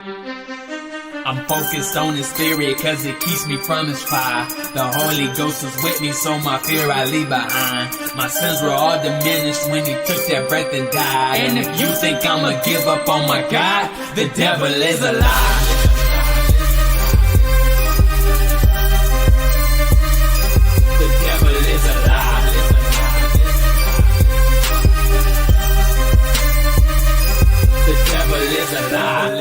I'm focused on the spirit cause it keeps me from his fire. The Holy Ghost is with me, so my fear I leave behind. My sins were all diminished when he took that breath and died. And if you think I'ma give up on my God, the devil is a lie. The devil is a lie. The devil is a lie.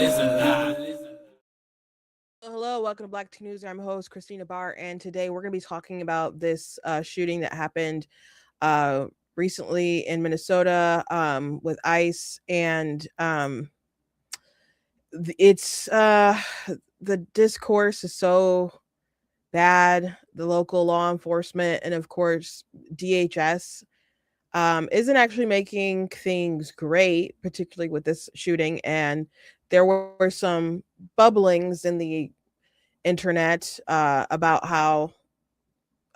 Hello, welcome to Black Teen News. I'm host Christina Barr, and today we're going to be talking about this shooting that happened recently in Minnesota with ICE, and it's the discourse is so bad. The local law enforcement and, of course, DHS isn't actually making things great, particularly with this shooting. And there were some bubblings in the internet about how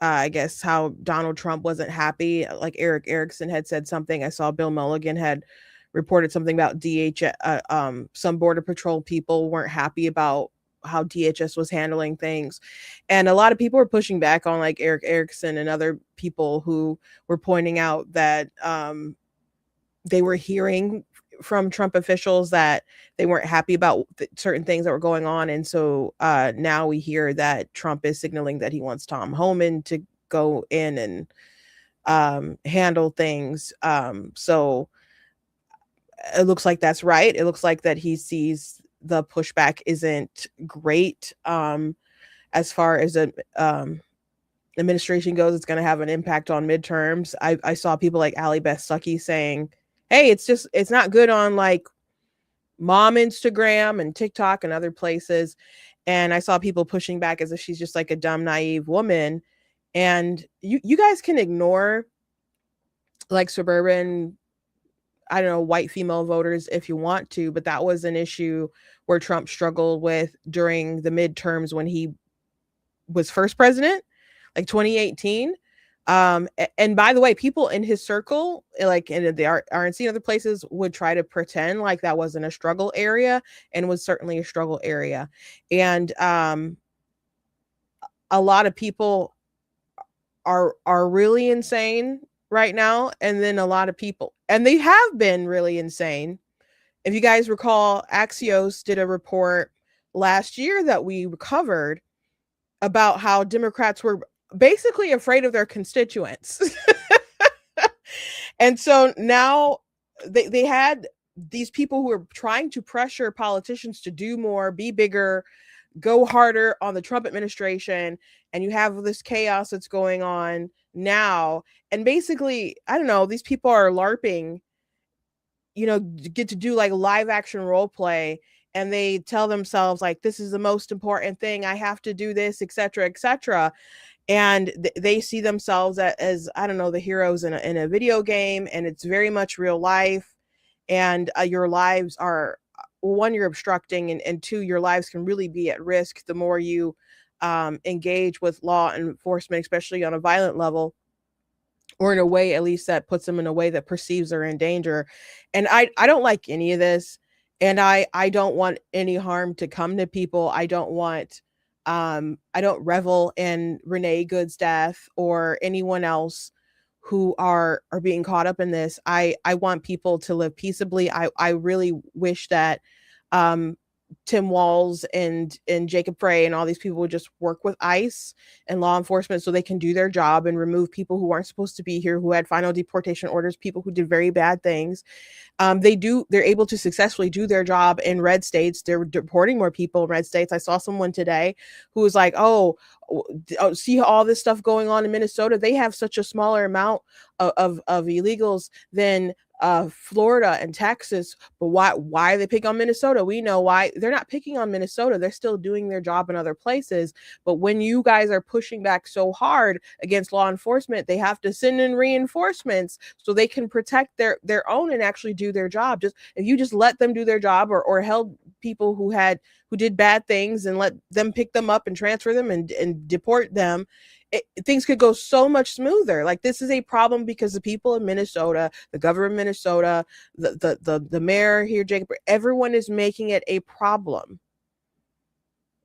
I guess how Donald Trump wasn't happy. Like Eric Erickson had said something. I saw Bill Mulligan had reported something about some border patrol people weren't happy about how DHS was handling things. And a lot of people were pushing back on like Eric Erickson and other people who were pointing out that they were hearing from Trump officials that they weren't happy about certain things that were going on. And so now we hear that Trump is signaling that he wants Tom Homan to go in and handle things. So it looks like that's right. It looks like that he sees the pushback isn't great as far as the administration goes. It's going to have an impact on midterms. I saw people like Allie Beth Stuckey saying, hey, it's not good on like mom Instagram and TikTok and other places. And I saw people pushing back as if she's just like a dumb, naive woman. And you guys can ignore like suburban, I don't know, white female voters if you want to, but that was an issue where Trump struggled with during the midterms when he was first president, like 2018. And by the way, people in his circle, like in the RNC and other places, would try to pretend like that wasn't a struggle area, and was certainly a struggle area. And a lot of people are really insane right now, and then a lot of people, and they have been really insane. If you guys recall, Axios did a report last year that we covered about how Democrats were basically afraid of their constituents. And so now they had these people who are trying to pressure politicians to do more, be bigger, go harder on the Trump administration. And you have this chaos that's going on now. And basically, I don't know, these people are LARPing, get to do like live action role play. And they tell themselves like, this is the most important thing. I have to do this, et cetera, et cetera. And they see themselves as I don't know, the heroes in a video game, and it's very much real life. And your lives are, one, you're obstructing, and two, your lives can really be at risk the more you engage with law enforcement, especially on a violent level, or in a way at least that puts them in a way that perceives they're in danger. And I don't like any of this, and I don't want any harm to come to people. I don't revel in Renee Good's death or anyone else who are being caught up in this. I want people to live peaceably. I really wish that Tim Walz and Jacob Frey and all these people would just work with ICE and law enforcement so they can do their job and remove people who aren't supposed to be here, who had final deportation orders, people who did very bad things. They're able to successfully do their job in red states. They're deporting more people in red states. I saw someone today who was like, oh, see all this stuff going on in Minnesota. They have such a smaller amount of illegals than Florida and Texas, but why are they picking on Minnesota? We know why. They're not picking on Minnesota. They're still doing their job in other places. But when you guys are pushing back so hard against law enforcement, they have to send in reinforcements so they can protect their own and actually do their job. Just if you just let them do their job, or held people who did bad things and let them pick them up and transfer them and deport them, things could go so much smoother. Like, this is a problem because the people in Minnesota, the governor of Minnesota, the mayor here, Jacob, everyone is making it a problem.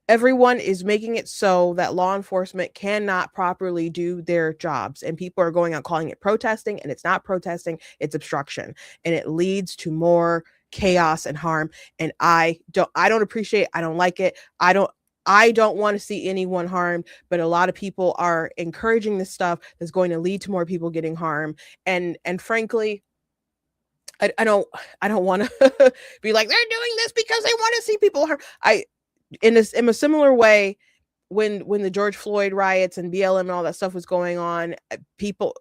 Everyone is making it so that law enforcement cannot properly do their jobs, and people are going out calling it protesting, and it's not protesting, it's obstruction, and it leads to more chaos and harm. And I don't appreciate, I don't like it. I don't want to see anyone harmed, but a lot of people are encouraging this stuff that's going to lead to more people getting harmed. And frankly, I don't want to be like, they're doing this because they want to see people harm. In a similar way, when the George Floyd riots and BLM and all that stuff was going on, people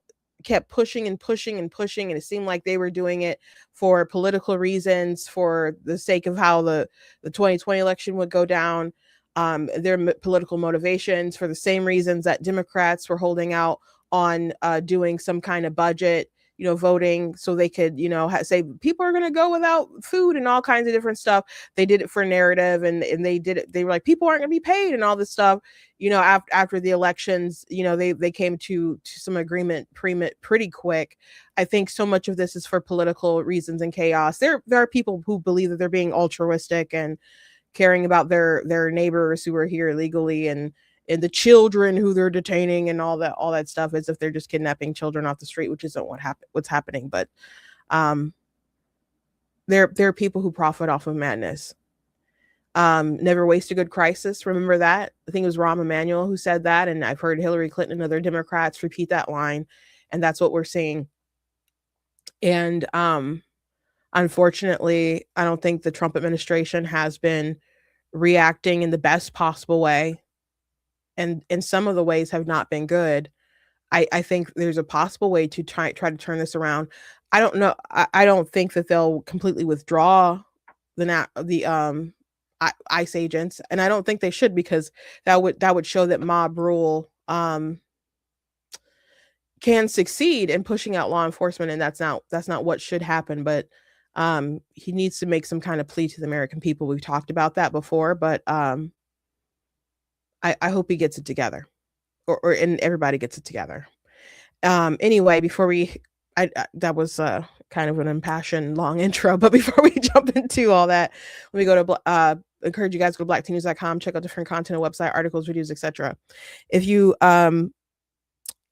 kept pushing and pushing and pushing, and it seemed like they were doing it for political reasons, for the sake of how the 2020 election would go down. Their political motivations, for the same reasons that Democrats were holding out on doing some kind of budget, voting, so they could, say people are going to go without food and all kinds of different stuff. They did it for narrative, and they did it. They were like, people aren't going to be paid and all this stuff. After the elections, they came to some agreement pretty quick. I think so much of this is for political reasons and chaos. There are people who believe that they're being altruistic and caring about their neighbors who are here illegally, and the children who they're detaining and all that stuff, as if they're just kidnapping children off the street, which isn't what's happening. But there are people who profit off of madness. Never waste a good crisis. Remember that? I think it was Rahm Emanuel who said that, and I've heard Hillary Clinton and other Democrats repeat that line, and that's what we're seeing. And unfortunately, I don't think the Trump administration has been reacting in the best possible way, and some of the ways have not been good. I think there's a possible way to try to turn this around. I don't know. I don't think that they'll completely withdraw the ICE agents, and I don't think they should, because that would show that mob rule can succeed in pushing out law enforcement, and that's not what should happen. But he needs to make some kind of plea to the American people. We've talked about that before, but I hope he gets it together, and everybody gets it together. Anyway, before that was kind of an impassioned long intro, but before we jump into all that, let me go to encourage you guys to go to blacktnews.com, check out different content, website, articles, videos, etc. If you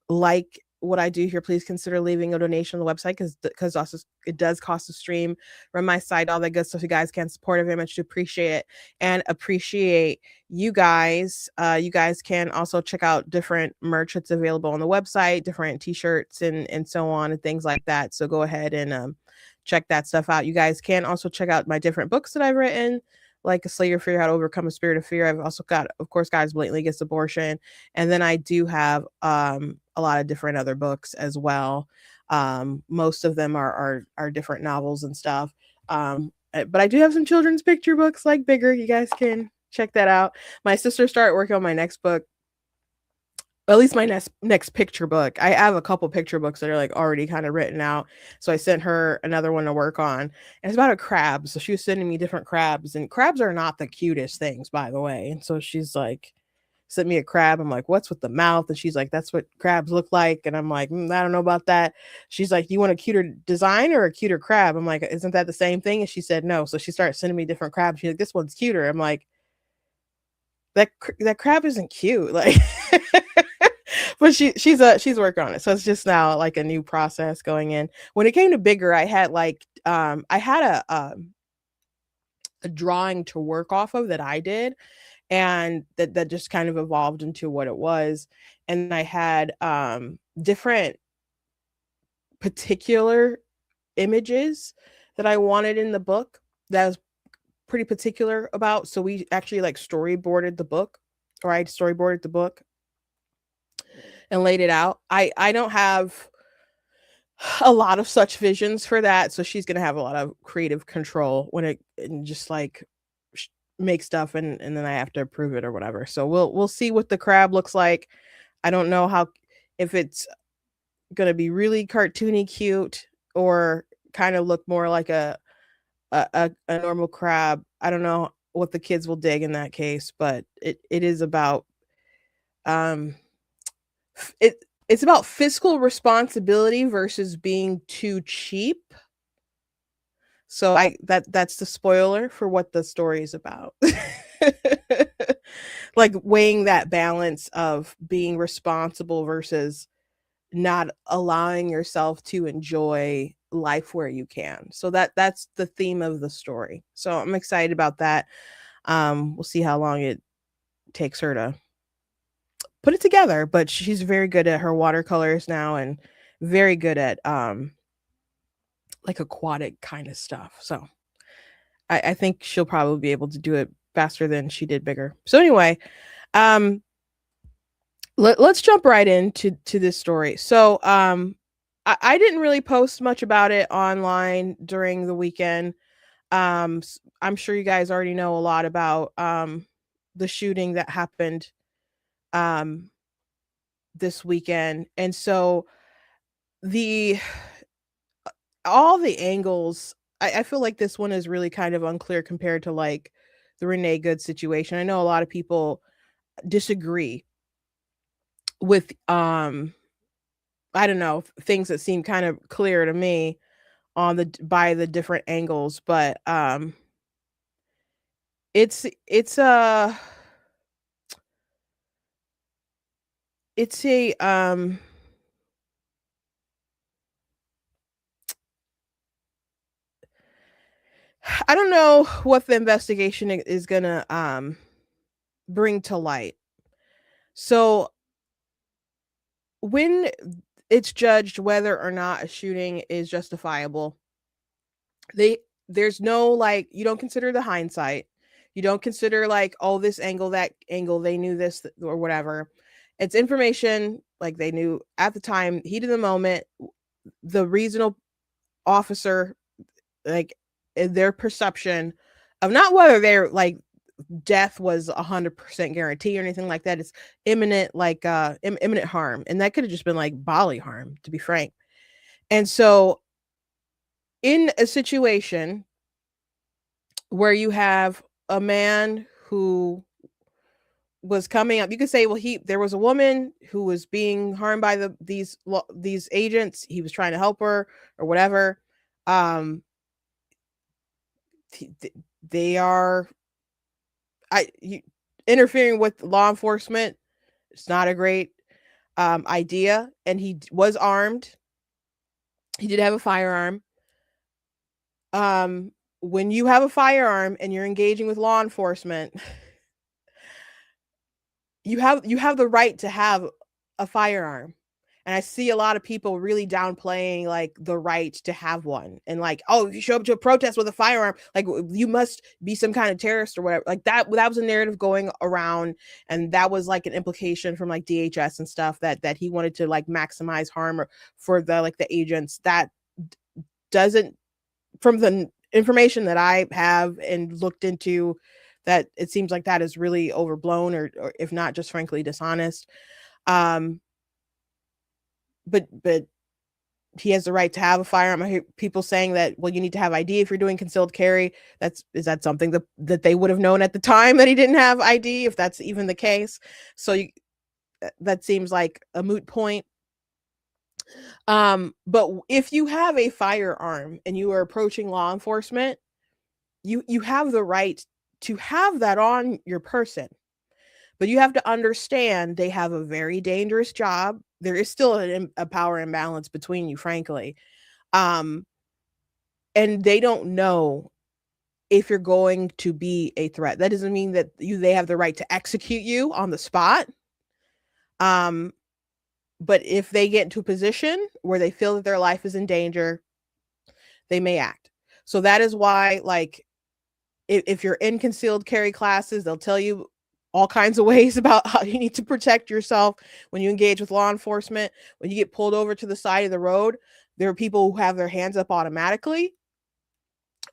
like what I do here, please consider leaving a donation on the website, because also it does cost to stream, run my site, all that good stuff. You guys can support it very much, to appreciate it, and appreciate you guys. You guys can also check out different merch that's available on the website, different t-shirts and so on, and things like that. So go ahead and check that stuff out. You guys can also check out my different books that I've written, like A Slay Your Fear, How to Overcome a Spirit of Fear. I've also got, of course, Guys Blatantly Against Abortion. And then I do have a lot of different other books as well. Most of them are different novels and stuff. But I do have some children's picture books like Bigger. You guys can check that out. My sister started working on my next book. At least my next picture book. I have a couple picture books that are like already kind of written out. So I sent her another one to work on. And it's about a crab. So she was sending me different crabs, and crabs are not the cutest things, by the way. And so she's like, sent me a crab. I'm like, what's with the mouth? And she's like, that's what crabs look like. And I'm like, I don't know about that. She's like, you want a cuter design or a cuter crab? I'm like, isn't that the same thing? And she said, no. So she started sending me different crabs. She's like, this one's cuter. I'm like, that crab isn't cute. Like, but she's working on it. So it's just now like a new process going in. When it came to Bigger, I had a drawing to work off of that I did, and that just kind of evolved into what it was. And I had different particular images that I wanted in the book that I was pretty particular about. So we actually like storyboarded the book, or I storyboarded the book and laid it out. I don't have a lot of such visions for that, so she's gonna have a lot of creative control when it, and just like make stuff, and then I have to approve it or whatever. So we'll see what the crab looks like. I don't know if it's gonna be really cartoony cute, or kind of look more like a normal crab. I don't know what the kids will dig in that case, but it is about it's about fiscal responsibility versus being too cheap. So that's the spoiler for what the story is about. Like weighing that balance of being responsible versus not allowing yourself to enjoy life where you can. So that's the theme of the story. So I'm excited about that. We'll see how long it takes her to put it together, but she's very good at her watercolors now and very good at like aquatic kind of stuff. So I think she'll probably be able to do it faster than she did bigger. So anyway, um let's jump right into this story. So I didn't really post much about it online during the weekend. I'm sure you guys already know a lot about the shooting that happened um this weekend. And so the all the angles, I feel like this one is really kind of unclear compared to like the Renee Good situation. I know a lot of people disagree with I don't know, things that seem kind of clear to me on the by the different angles, but it's a it's a I don't know what the investigation is gonna bring to light. So when it's judged whether or not a shooting is justifiable, they there's no like you don't consider the hindsight. You don't consider like, oh, this angle, that angle, they knew this or whatever. It's information like they knew at the time, heat of the moment, the regional officer, like in their perception of not whether they're like death was 100% guarantee or anything like that. It's imminent, like imminent harm, and that could have just been like bodily harm, to be frank. And so, in a situation where you have a man who was coming up, you could say, well, he there was a woman who was being harmed by these agents. He was trying to help her or whatever. Um, they are interfering with law enforcement. It's not a great idea, and he was armed. He did have a firearm. When you have a firearm and you're engaging with law enforcement, you have the right to have a firearm. And I see a lot of people really downplaying like the right to have one, and like, oh, if you show up to a protest with a firearm, like you must be some kind of terrorist or whatever. Like that was a narrative going around, and that was like an implication from like DHS and stuff that he wanted to like maximize harm or for the like the agents. That doesn't, from the information that I have and looked into, that it seems like that is really overblown or if not just frankly dishonest. Um but he has the right to have a firearm. I hear people saying that, well, you need to have ID if you're doing concealed carry. Is that something that they would have known at the time that he didn't have ID, if that's even the case? So that seems like a moot point. But if you have a firearm and you are approaching law enforcement, you have the right to have that on your person. But you have to understand they have a very dangerous job. There is still a power imbalance between you, frankly. Um, and they don't know if you're going to be a threat. That doesn't mean that they have the right to execute you on the spot. But if they get into a position where they feel that their life is in danger, they may act. So that is why, like, if you're in concealed carry classes, they'll tell you all kinds of ways about how you need to protect yourself when you engage with law enforcement. When you get pulled over to the side of the road, there are people who have their hands up automatically.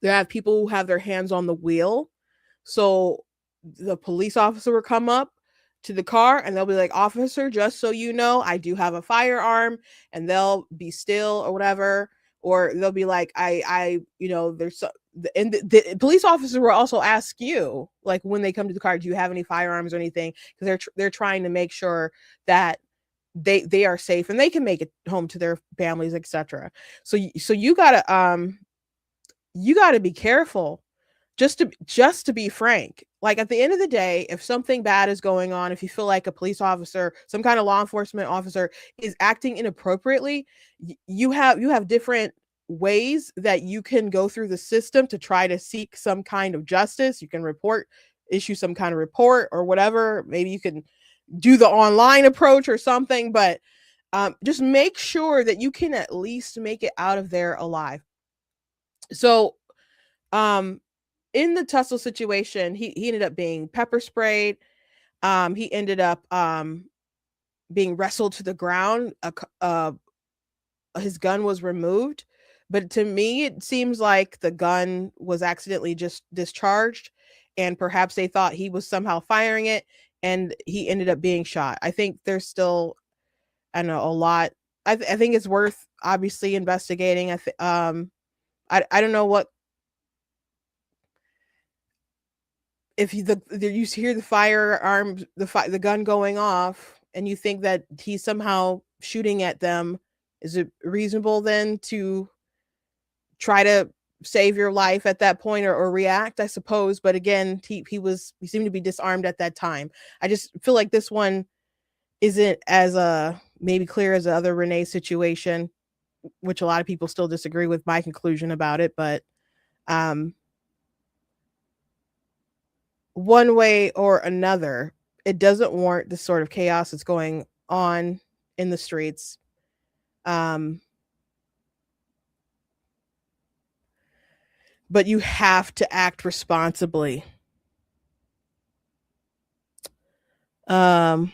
There have people who have their hands on the wheel. So the police officer will come up to the car and they'll be like, officer, just so you know, I do have a firearm, and they'll be still or whatever. Or they'll be like, there's so, and the police officer will also ask you, like, when they come to the car, do you have any firearms or anything? Because they're trying to make sure that they are safe and they can make it home to their families, etc. So you gotta be careful. Just to be frank, like, at the end of the day, if something bad is going on, if you feel like a police officer, some kind of law enforcement officer is acting inappropriately, you have different ways that you can go through the system to try to seek some kind of justice. You can issue some kind of report or whatever. Maybe you can do the online approach or something, but just make sure that you can at least make it out of there alive. So, um, in the tussle situation, he ended up being pepper sprayed. He ended up being wrestled to the ground. His gun was removed, but to me, it seems like the gun was accidentally just discharged, and perhaps they thought he was somehow firing it, and he ended up being shot. I think there's still, I don't know, a lot. I think it's worth obviously investigating. I don't know what if you hear the firearm, the gun going off, and you think that he's somehow shooting at them. Is it reasonable then to try to save your life at that point, or react? I suppose, but again, he seemed to be disarmed at that time. I just feel like this one isn't as maybe clear as the other Renee situation, which a lot of people still disagree with my conclusion about it, but um one way or another, it doesn't warrant the sort of chaos that's going on in the streets. Um, but you have to act responsibly. Um,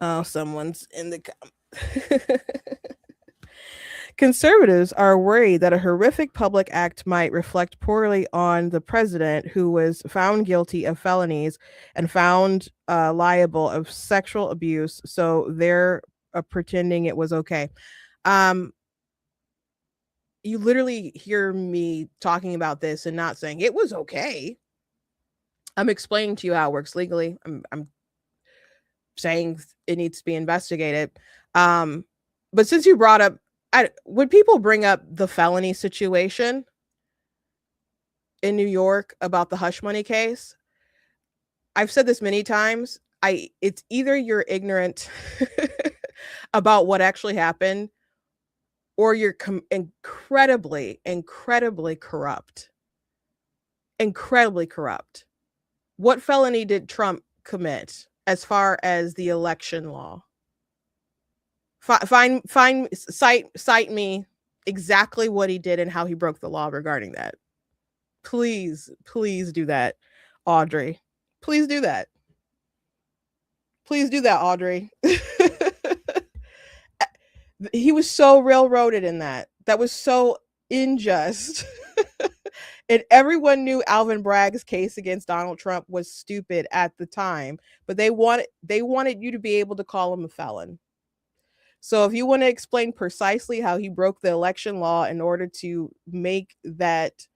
oh, someone's in the Conservatives are worried that a horrific public act might reflect poorly on the president, who was found guilty of felonies and found liable of sexual abuse. So they're pretending it was okay. Um, you literally hear me talking about this and not saying it was okay. I'm explaining to you how it works legally. I'm saying it needs to be investigated. Um, but since you brought up, would people bring up the felony situation in New York about the hush money case? I've said this many times. It's either you're ignorant about what actually happened, or you're incredibly, incredibly corrupt. Incredibly corrupt. What felony did Trump commit as far as the election law? Cite me exactly what he did and how he broke the law regarding that. Please do that, Audrey. Please do that. Please do that, Audrey. He was so railroaded in that. That was so unjust. And everyone knew Alvin Bragg's case against Donald Trump was stupid at the time, but they wanted you to be able to call him a felon. So if you want to explain precisely how he broke the election law in order to make it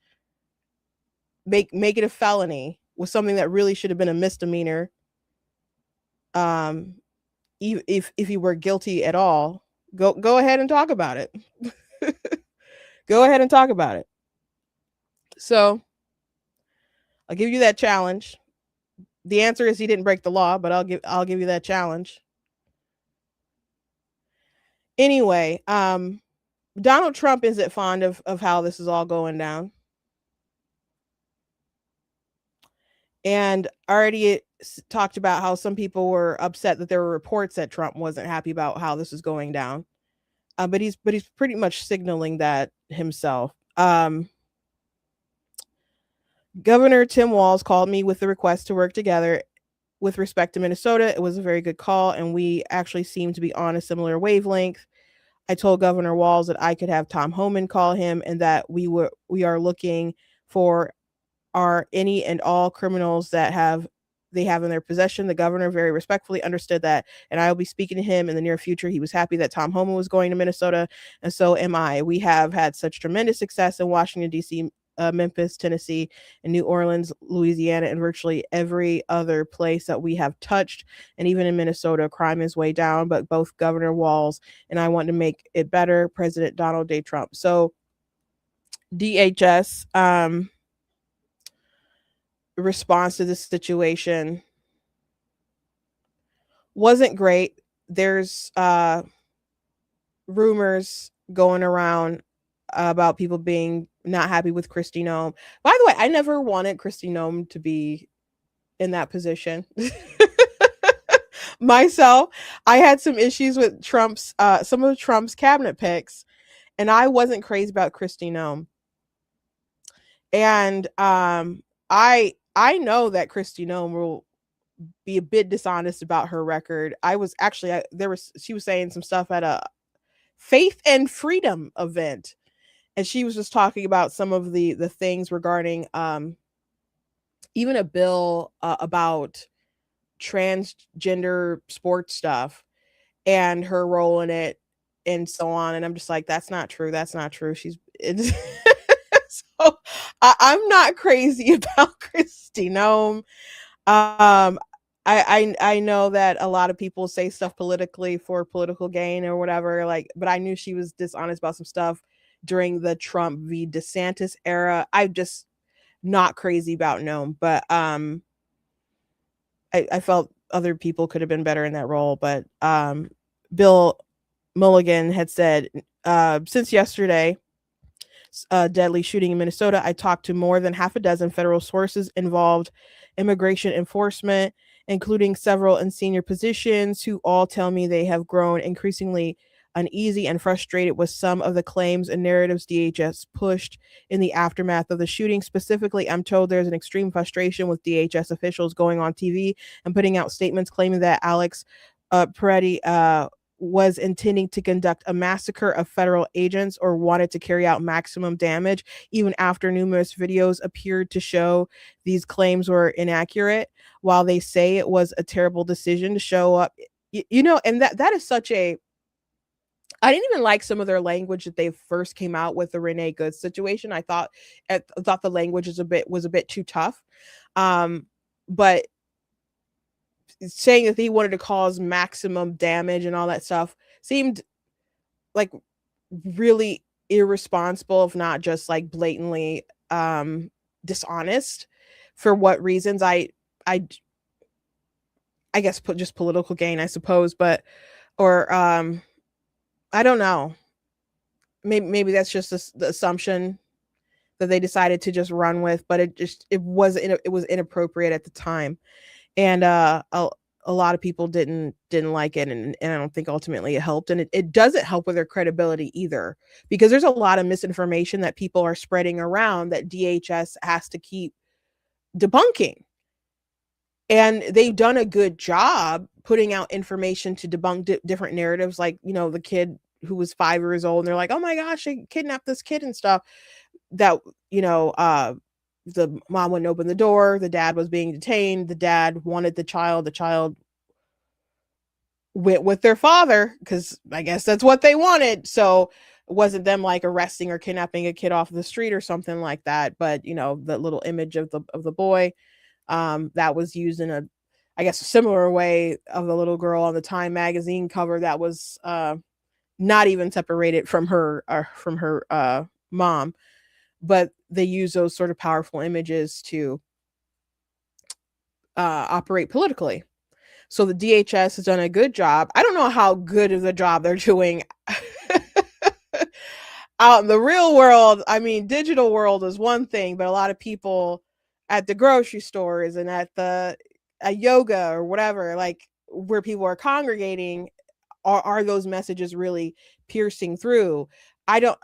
a felony was something that really should have been a misdemeanor, if he were guilty at all, go ahead and talk about it. Go ahead and talk about it. So I'll give you that challenge. The answer is he didn't break the law, but I'll give you that challenge. Anyway, Donald Trump isn't fond of how this is all going down. And already talked about how some people were upset that there were reports that Trump wasn't happy about how this is going down. But he's pretty much signaling that himself. Governor Tim Walz called me with the request to work together with respect to Minnesota. It was a very good call, and we actually seem to be on a similar wavelength. I told Governor Walz that I could have Tom Homan call him, and that we are looking for any and all criminals that they have in their possession. The governor very respectfully understood that, and I will be speaking to him in the near future. He was happy that Tom Homan was going to Minnesota, and so am I. We have had such tremendous success in Washington, D.C. Memphis, Tennessee, and New Orleans, Louisiana, and virtually every other place that we have touched. And even in Minnesota, crime is way down. But both Governor Walz and I want to make it better. President Donald J. Trump. So DHS response to this situation wasn't great. There's rumors going around about people being not happy with Kristi Noem. By the way, I never wanted Kristi Noem to be in that position. Myself, I had some issues with some of Trump's cabinet picks, and I wasn't crazy about Kristi Noem. And I know that Kristi Noem will be a bit dishonest about her record. I was actually she was saying some stuff at a Faith and Freedom event, and she was just talking about some of the things regarding even a bill about transgender sports stuff and her role in it and so on. And I'm just like, that's not true. That's not true. So I'm not crazy about Kristi Noem. I know that a lot of people say stuff politically for political gain or whatever, like, but I knew she was dishonest about some stuff during the Trump v. DeSantis era. I'm just not crazy about Noem, but I felt other people could have been better in that role. But Bill Mulligan had said, since yesterday, deadly shooting in Minnesota, I talked to more than half a dozen federal sources involved immigration enforcement, including several in senior positions, who all tell me they have grown increasingly uneasy and frustrated with some of the claims and narratives DHS pushed in the aftermath of the shooting. Specifically, I'm told there's an extreme frustration with DHS officials going on TV and putting out statements claiming that Alex Peretti was intending to conduct a massacre of federal agents or wanted to carry out maximum damage, even after numerous videos appeared to show these claims were inaccurate. While they say it was a terrible decision to show up, and that is such a, I didn't even like some of their language that they first came out with the Renee Good situation. I thought the language was a bit too tough. But saying that he wanted to cause maximum damage and all that stuff seemed like really irresponsible, if not just like blatantly dishonest. For what reasons? I guess just political gain, I suppose, but or I don't know. Maybe that's just the assumption that they decided to just run with, but it was inappropriate at the time. And a lot of people didn't like it, and I don't think ultimately it helped, and it doesn't help with their credibility either, because there's a lot of misinformation that people are spreading around that DHS has to keep debunking, and they've done a good job putting out information to debunk different narratives, like the kid who was 5 years old, and they're like, oh my gosh, they kidnapped this kid and stuff, that the mom wouldn't open the door. The dad was being detained. The dad wanted the child. The child went with their father because I guess that's what they wanted. So it wasn't them like arresting or kidnapping a kid off the street or something like that. But the little image of the boy that was used in a similar way of the little girl on the Time magazine cover that was not even separated from her mom. But they use those sort of powerful images to operate politically. So the DHS has done a good job. I don't know how good of a job they're doing out in the real world. I mean, digital world is one thing, but a lot of people at the grocery stores and at yoga or whatever, like where people are congregating, are those messages really piercing through? I don't.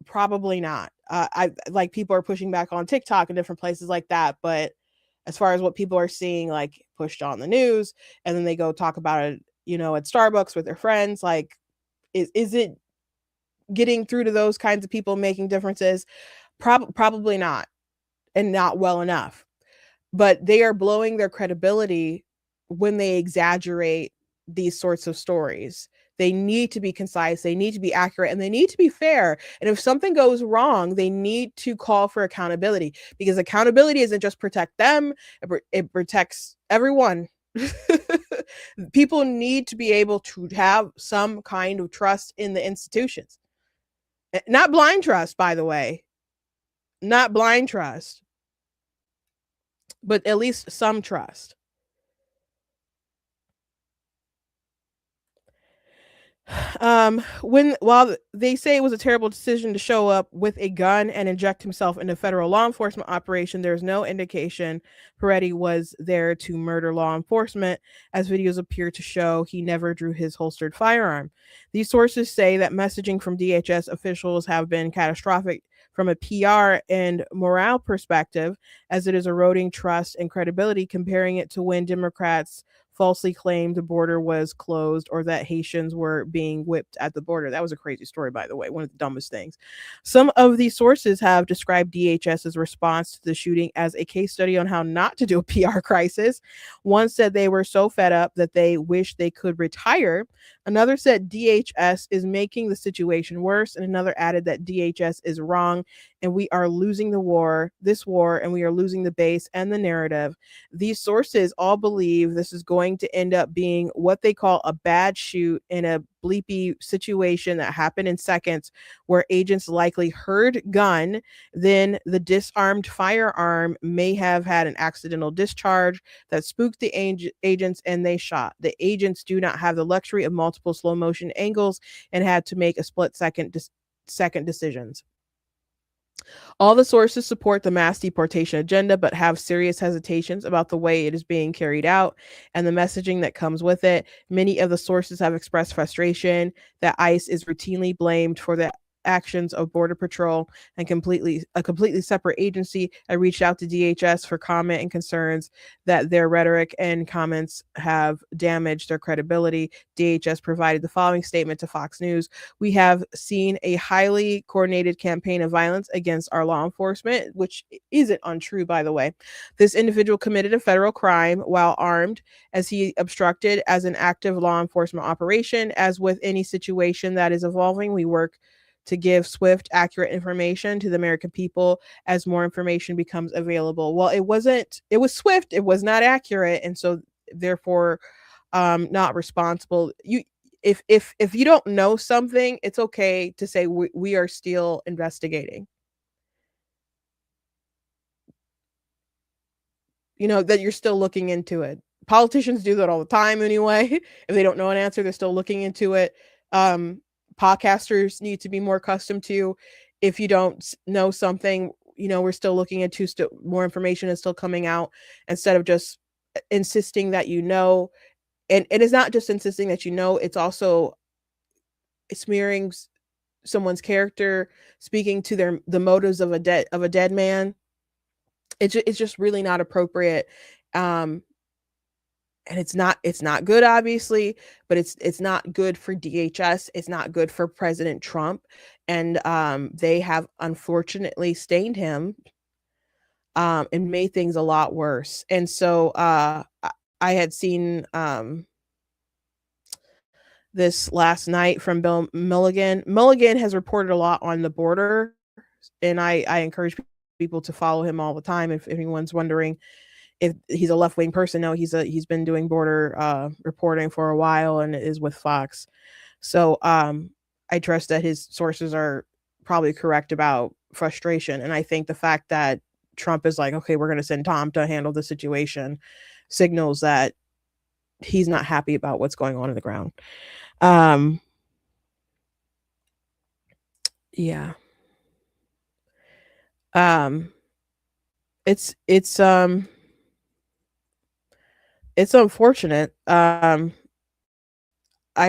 Probably not. I like people are pushing back on TikTok and different places like that, but as far as what people are seeing like pushed on the news, and then they go talk about it, at Starbucks with their friends, like is it getting through to those kinds of people, making differences? Probably not, and not well enough. But they are blowing their credibility when they exaggerate these sorts of stories. They need to be concise, they need to be accurate, and they need to be fair. And if something goes wrong, they need to call for accountability, because accountability isn't just protect them, it protects everyone. People need to be able to have some kind of trust in the institutions. Not blind trust, by the way. Not blind trust, but at least some trust. When while they say it was a terrible decision to show up with a gun and inject himself in a federal law enforcement operation, there's no indication Peretti was there to murder law enforcement, as videos appear to show he never drew his holstered firearm. These sources say that messaging from DHS officials have been catastrophic from a PR and morale perspective, as it is eroding trust and credibility, comparing it to when Democrats falsely claimed the border was closed or that Haitians were being whipped at the border. That was a crazy story, by the way, one of the dumbest things. Some of these sources have described DHS's response to the shooting as a case study on how not to do a PR crisis. One said they were so fed up that they wish they could retire. Another said DHS is making the situation worse. And another added that DHS is wrong and we are losing this war, and we are losing the base and the narrative. These sources all believe this is going to end up being what they call a bad shoot in a bleepy situation that happened in seconds, where agents likely heard gun, then the disarmed firearm may have had an accidental discharge that spooked the agents and they shot. The agents do not have the luxury of multiple slow motion angles and had to make a split second decisions. All the sources support the mass deportation agenda, but have serious hesitations about the way it is being carried out and the messaging that comes with it. Many of the sources have expressed frustration that ICE is routinely blamed for the actions of Border Patrol and a completely separate agency. I reached out to DHS for comment and concerns that their rhetoric and comments have damaged their credibility. DHS provided the following statement to Fox News: "We have seen a highly coordinated campaign of violence against our law enforcement," which isn't untrue, by the way. "This individual committed a federal crime while armed, as he obstructed as an active law enforcement operation. As with any situation that is evolving, we work to give swift, accurate information to the American people as more information becomes available." Well, it was swift, it was not accurate, and so therefore not responsible. If you don't know something, it's okay to say we are still investigating. That you're still looking into it. Politicians do that all the time anyway. If they don't know an answer, they're still looking into it. Podcasters need to be more accustomed to, if you don't know something, we're still looking into, more information is still coming out, instead of just insisting that and it is not just insisting that it's also smearing someone's character, speaking to the motives of a dead man. It's just really not appropriate. And it's not good, obviously, but it's not good for DHS, it's not good for President Trump, and they have unfortunately stained him, and made things a lot worse. And so I had seen this last night from Bill Milligan. Milligan has reported a lot on the border, and I encourage people to follow him all the time if anyone's wondering if he's a left-wing person. No, he's been doing border reporting for a while and is with Fox. So I trust that his sources are probably correct about frustration. And I think the fact that Trump is like, okay, we're going to send Tom to handle the situation, signals that he's not happy about what's going on the ground. Yeah. It's unfortunate. I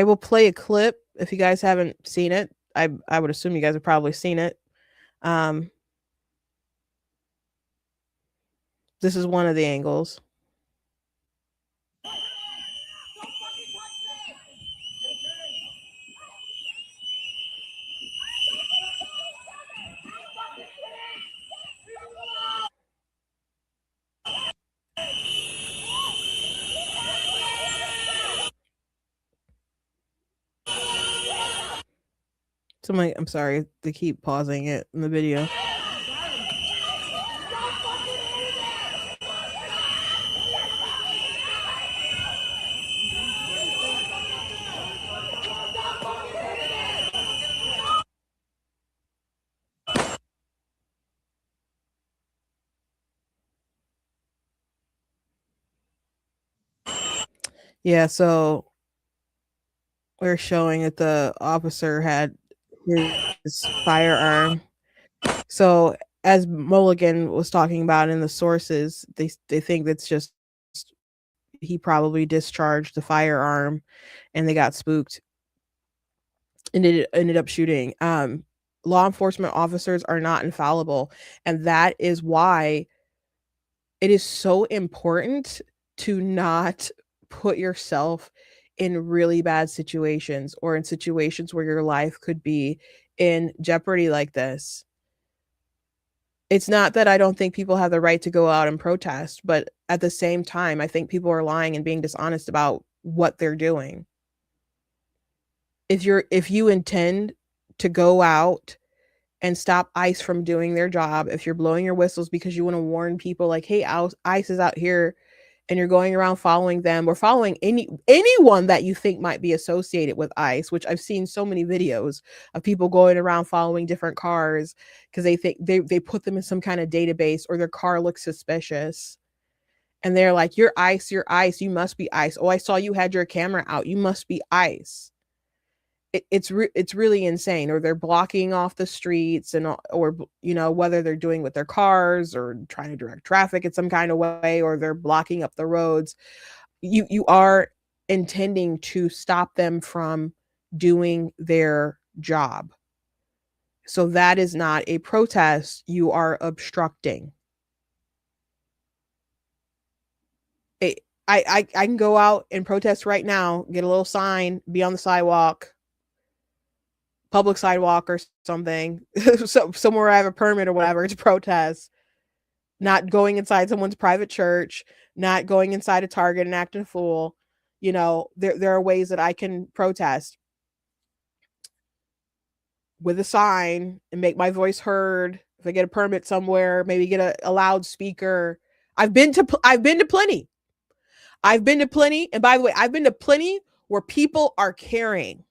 will play a clip if you guys haven't seen it. I would assume you guys have probably seen it. Um, this is one of the angles. I'm sorry, they keep pausing it in the video. Yeah, so we're showing that the officer had his firearm. So as Mulligan was talking about in the sources, they think that's just he probably discharged the firearm and they got spooked and it ended up shooting. Law enforcement officers are not infallible, and that is why it is so important to not put yourself in really bad situations or in situations where your life could be in jeopardy like this. It's not that I don't think people have the right to go out and protest, but at the same time, I think people are lying and being dishonest about what they're doing. If you intend to go out and stop ICE from doing their job, if you're blowing your whistles because you want to warn people like, hey, ICE is out here, and you're going around following them or following anyone that you think might be associated with ICE, which I've seen so many videos of people going around following different cars because they think they put them in some kind of database or their car looks suspicious. And they're like, you're ICE, you must be ICE. Oh, I saw you had your camera out. You must be ICE. It's really insane. Or they're blocking off the streets or whether they're doing with their cars or trying to direct traffic in some kind of way, or they're blocking up the roads. You are intending to stop them from doing their job. So that is not a protest. You are obstructing. I can go out and protest right now, get a little sign, be on the sidewalk, public sidewalk or something, so somewhere I have a permit or whatever to protest, not going inside someone's private church, not going inside a Target and acting a fool. There are ways that I can protest with a sign and make my voice heard. If I get a permit somewhere, maybe get a loudspeaker. I've been to plenty. And by the way, I've been to plenty where people are carrying.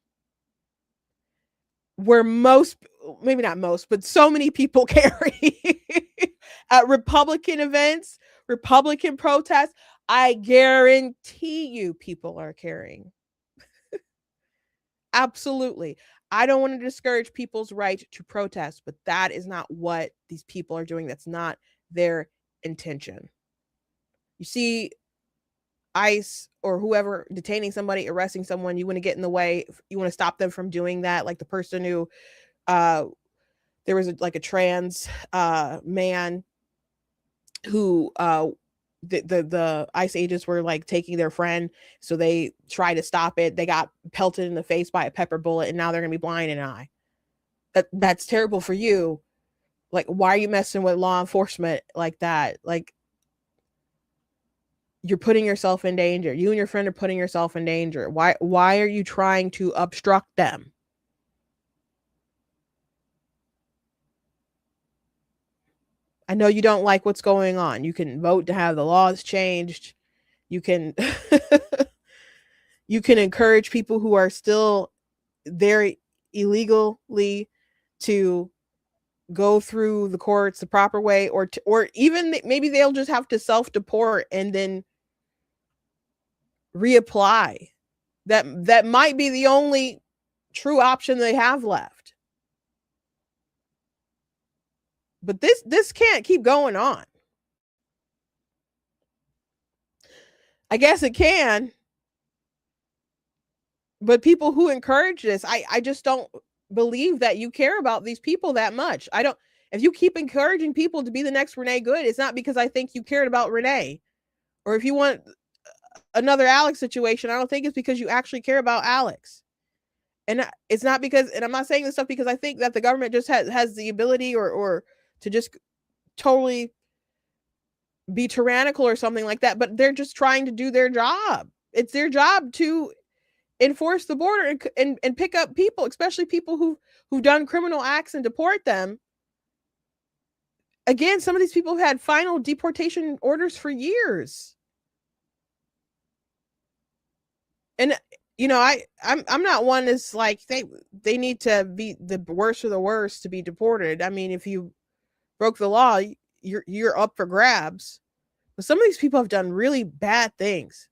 Where maybe not most, but so many people carry at Republican events, Republican protests. I guarantee you people are carrying. Absolutely. I don't want to discourage people's right to protest, but that is not what these people are doing. That's not their intention. You see ICE or whoever detaining somebody, arresting someone, you want to get in the way, you want to stop them from doing that. Like the person who there was a trans man who the ICE agents were like taking their friend, so they tried to stop it. They got pelted in the face by a pepper bullet, and now they're gonna be blind in an eye. That's terrible for you. Like, why are you messing with law enforcement like that? Like, you're putting yourself in danger. You and your friend are putting yourself in danger. Why are you trying to obstruct them? I know you don't like what's going on. You can vote to have the laws changed. You can you can encourage people who are still there illegally to go through the courts the proper way, or even maybe they'll just have to self-deport and then reapply. That might be the only true option they have left. But this can't keep going on. I guess it can, but people who encourage this, I just don't believe that you care about these people that much. I don't. If you keep encouraging people to be the next Renee Good, it's not because I think you cared about Renee. Or if you want another Alex situation, I don't think it's because you actually care about Alex. And it's not because, and I'm not saying this stuff because I think that the government just has the ability or to just totally be tyrannical or something like that, but they're just trying to do their job. It's their job to enforce the border and pick up people, especially people who've done criminal acts, and deport them. Again, some of these people have had final deportation orders for years. And I'm not one that's like they need to be the worst of the worst to be deported. I mean, if you broke the law, you're up for grabs. But some of these people have done really bad things.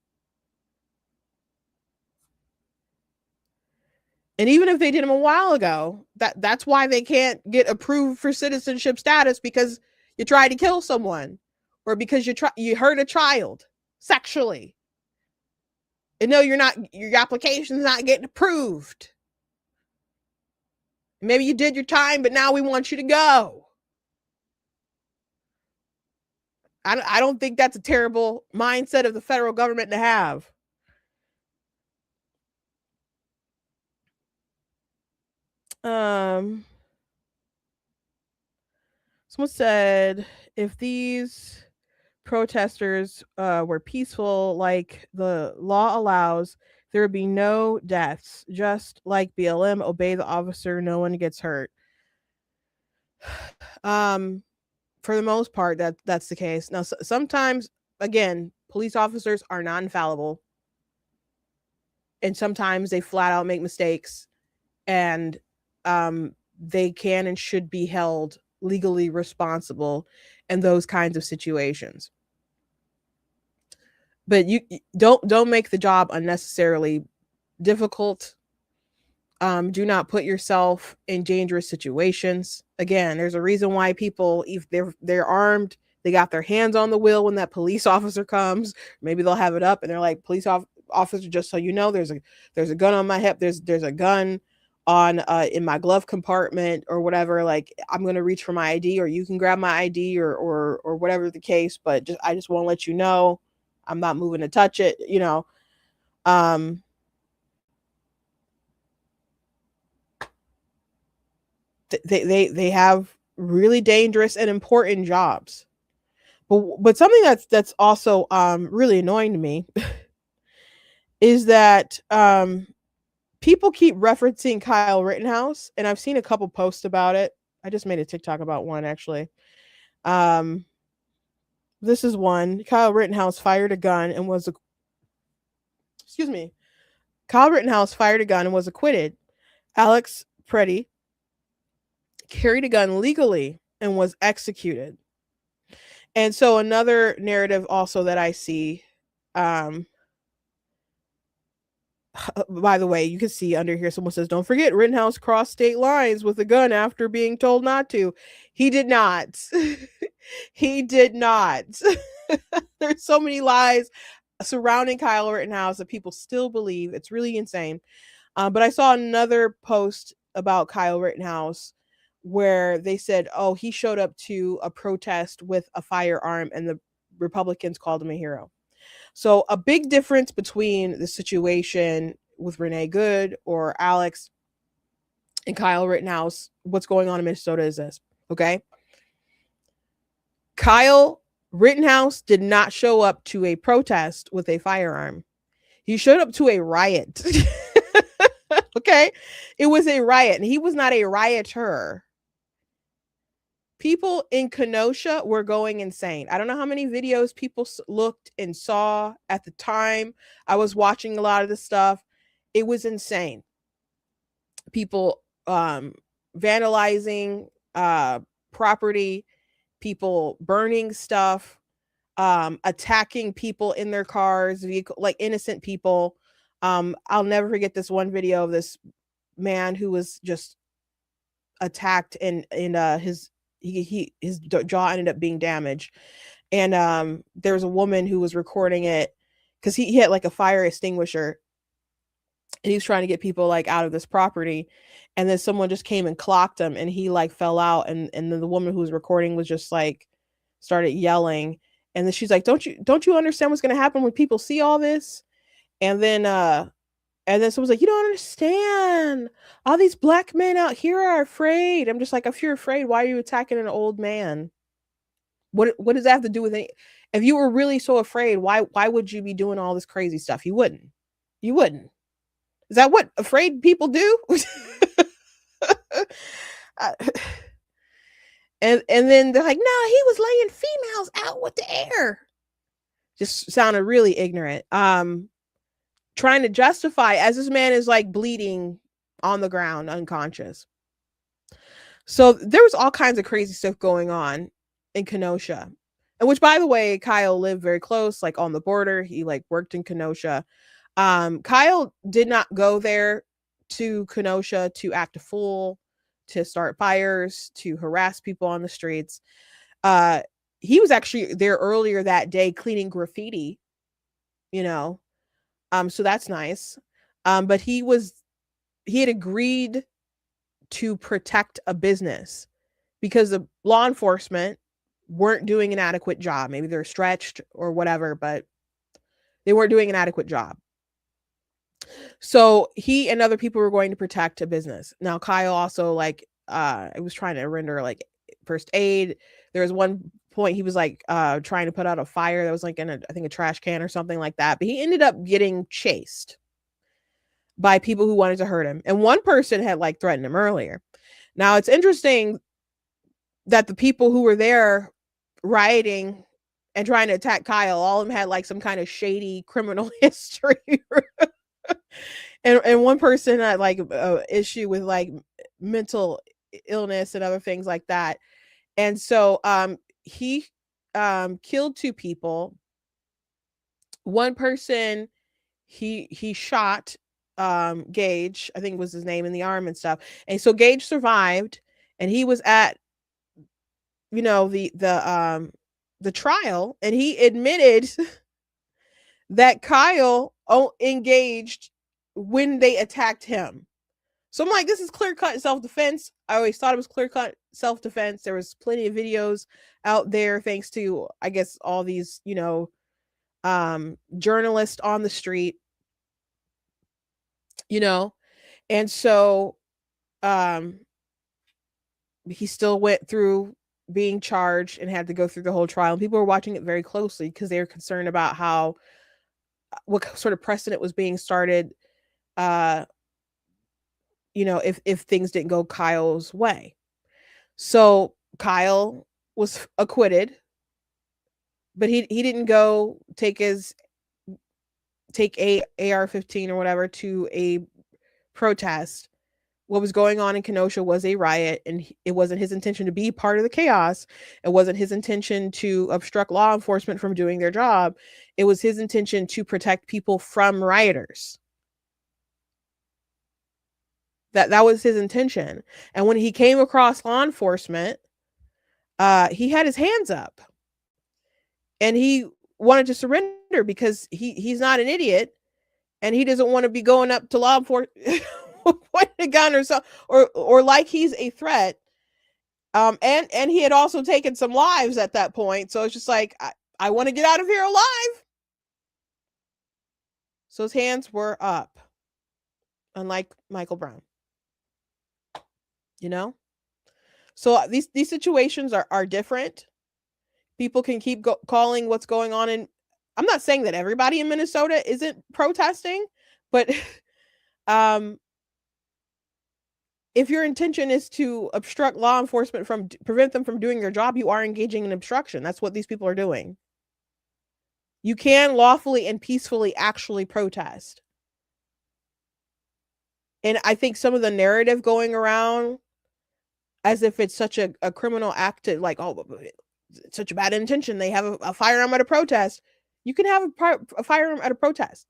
And even if they did them a while ago, that's why they can't get approved for citizenship status, because you tried to kill someone, or because you hurt a child sexually. And no, your application's not getting approved. Maybe you did your time, but now we want you to go. I don't think that's a terrible mindset of the federal government to have. Someone said if these protesters were peaceful like the law allows, there would be no deaths. Just like BLM, obey the officer, no one gets hurt. For the most part, that's the case. Now, sometimes, again, police officers are not infallible, and sometimes they flat out make mistakes, and they can and should be held legally responsible in those kinds of situations. But you don't make the job unnecessarily difficult. Do not put yourself in dangerous situations. Again, there's a reason why people, if they're armed, they got their hands on the wheel when that police officer comes. Maybe they'll have it up and they're like, police officer, just so you know, there's a gun on my hip. There's a gun on in my glove compartment or whatever. Like, I'm gonna reach for my ID, or you can grab my ID, or whatever the case. But I just want to let you know, I'm not moving to touch it. They have really dangerous and important jobs. But something that's also really annoying to me is that people keep referencing Kyle Rittenhouse, and I've seen a couple posts about it. I just made a TikTok about one, actually. This is one. Kyle Rittenhouse fired a gun and was Kyle Rittenhouse fired a gun and was acquitted. Alex Preddy carried a gun legally and was executed. And so another narrative also that I see, by the way, you can see under here, someone says, don't forget Rittenhouse crossed state lines with a gun after being told not to. He did not. He did not. There's so many lies surrounding Kyle Rittenhouse that people still believe. It's really insane. But I saw another post about Kyle Rittenhouse where they said, oh, he showed up to a protest with a firearm and the Republicans called him a hero. So a big difference between the situation with Renee Good or Alex and Kyle Rittenhouse, what's going on in Minnesota, is this, okay? Kyle Rittenhouse did not show up to a protest with a firearm. He showed up to a riot. Okay? It was a riot, and he was not a rioter. People in Kenosha were going insane. I don't know how many videos people looked and saw at the time. I was watching a lot of this stuff. It was insane. People vandalizing property, people burning stuff, attacking people in their cars, like innocent people. I'll never forget this one video of this man who was just attacked, and his jaw ended up being damaged. And there was a woman who was recording it because he had like a fire extinguisher, and he was trying to get people like out of this property, and then someone just came and clocked him, and he like fell out, and then the woman who was recording was just like started yelling, and then she's like, don't you understand what's going to happen when people see all this? And then someone's like, you don't understand, all these black men out here are afraid. I'm just like, if you're afraid, why are you attacking an old man? What does that have to do with it? If you were really so afraid, why would you be doing all this crazy stuff? You wouldn't. Is that what afraid people do? Uh, and then they're like, no, he was laying females out with the air. Just sounded really ignorant. Trying to justify as this man is like bleeding on the ground, unconscious. So there was all kinds of crazy stuff going on in Kenosha. And which, by the way, Kyle lived very close, like on the border. He like worked in Kenosha. Kyle did not go there to Kenosha to act a fool, to start fires, to harass people on the streets. Uh, he was actually there earlier that day cleaning graffiti, you know. So that's nice. But he had agreed to protect a business because the law enforcement weren't doing an adequate job. Maybe they're stretched or whatever, but they weren't doing an adequate job. So he and other people were going to protect a business. Now Kyle also like it was trying to render like first aid. There was one point he was like trying to put out a fire that was like in I think a trash can or something like that. But he ended up getting chased by people who wanted to hurt him. And one person had like threatened him earlier. Now it's interesting that the people who were there rioting and trying to attack Kyle, all of them had like some kind of shady criminal history. And one person had like issue with like mental illness and other things like that. And so he killed two people. One person he shot Gage, I think was his name, in the arm and stuff. And so Gage survived, and he was at the trial, and he admitted that Kyle engaged when they attacked him. So I'm like, this is clear cut self-defense. I always thought it was clear cut self-defense. There was plenty of videos out there, thanks to, I guess, all these, journalists on the street, and so um he still went through being charged and had to go through the whole trial. And people were watching it very closely because they were concerned about what sort of precedent was being started, if things didn't go Kyle's way. So Kyle was acquitted, but he didn't go take a AR-15 or whatever to a protest. What was going on in Kenosha was a riot, and it wasn't his intention to be part of the chaos. It wasn't his intention to obstruct law enforcement from doing their job. It was his intention to protect people from rioters. That was his intention. And when he came across law enforcement, he had his hands up, and he wanted to surrender because he's not an idiot, and he doesn't want to be going up to law enforcement pointing a gun or like he's a threat. And he had also taken some lives at that point, so it's just like, I want to get out of here alive. So his hands were up, unlike Michael Brown. So these situations are different. People can keep calling what's going on, and I'm not saying that everybody in Minnesota isn't protesting, but if your intention is to obstruct law enforcement, prevent them from doing their job, you are engaging in obstruction. That's what these people are doing. You can lawfully and peacefully actually protest. And I think some of the narrative going around as if it's such a criminal act to like, oh, it's such a bad intention. They have a firearm at a protest. You can have a firearm at a protest.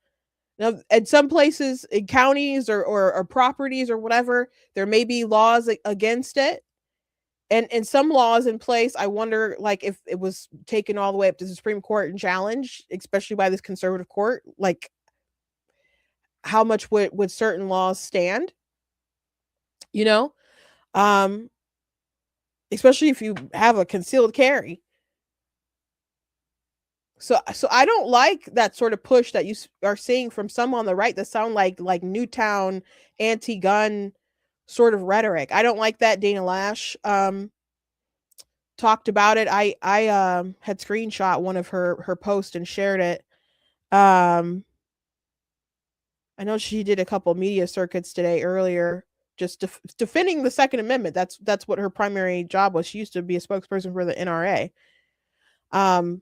Now, at some places in counties or properties or whatever, there may be laws against it. And some laws in place, I wonder, like, if it was taken all the way up to the Supreme Court and challenged, especially by this conservative court, like, how much would certain laws stand? Especially if you have a concealed carry. So I don't like that sort of push that you are seeing from some on the right that sound like Newtown anti-gun sort of rhetoric. I don't like that. Dana Lash talked about it. I had screenshot one of her posts and shared it. I know she did a couple media circuits today earlier, just defending the Second Amendment. That's what her primary job was. She used to be a spokesperson for the NRA. Um,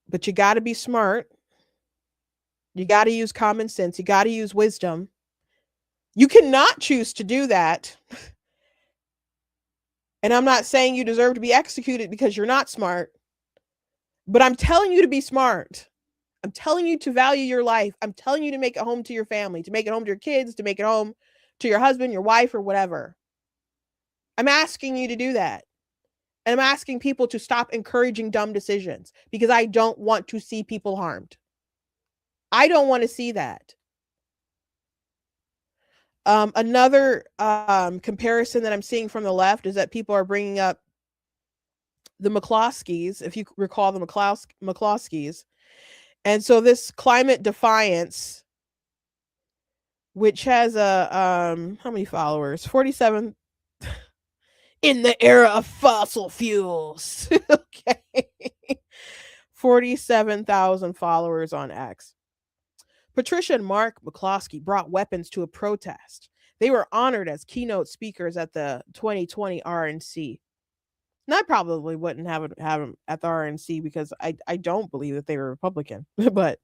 but you got to be smart. You got to use common sense. You got to use wisdom. You cannot choose to do that. And I'm not saying you deserve to be executed because you're not smart, but I'm telling you to be smart. I'm telling you to value your life. I'm telling you to make it home to your family, to make it home to your kids, to make it home to your husband, your wife, or whatever. I'm asking you to do that. And I'm asking people to stop encouraging dumb decisions because I don't want to see people harmed. I don't want to see that. Another comparison that I'm seeing from the left is that people are bringing up the McCloskeys, if you recall the McCloskeys. And so this climate defiance, which has a how many followers? 47 in the era of fossil fuels. Okay. 47,000 followers on X. Patricia and Mark McCloskey brought weapons to a protest. They were honored as keynote speakers at the 2020 RNC. And I probably wouldn't have them at the RNC because I don't believe that they were Republican. But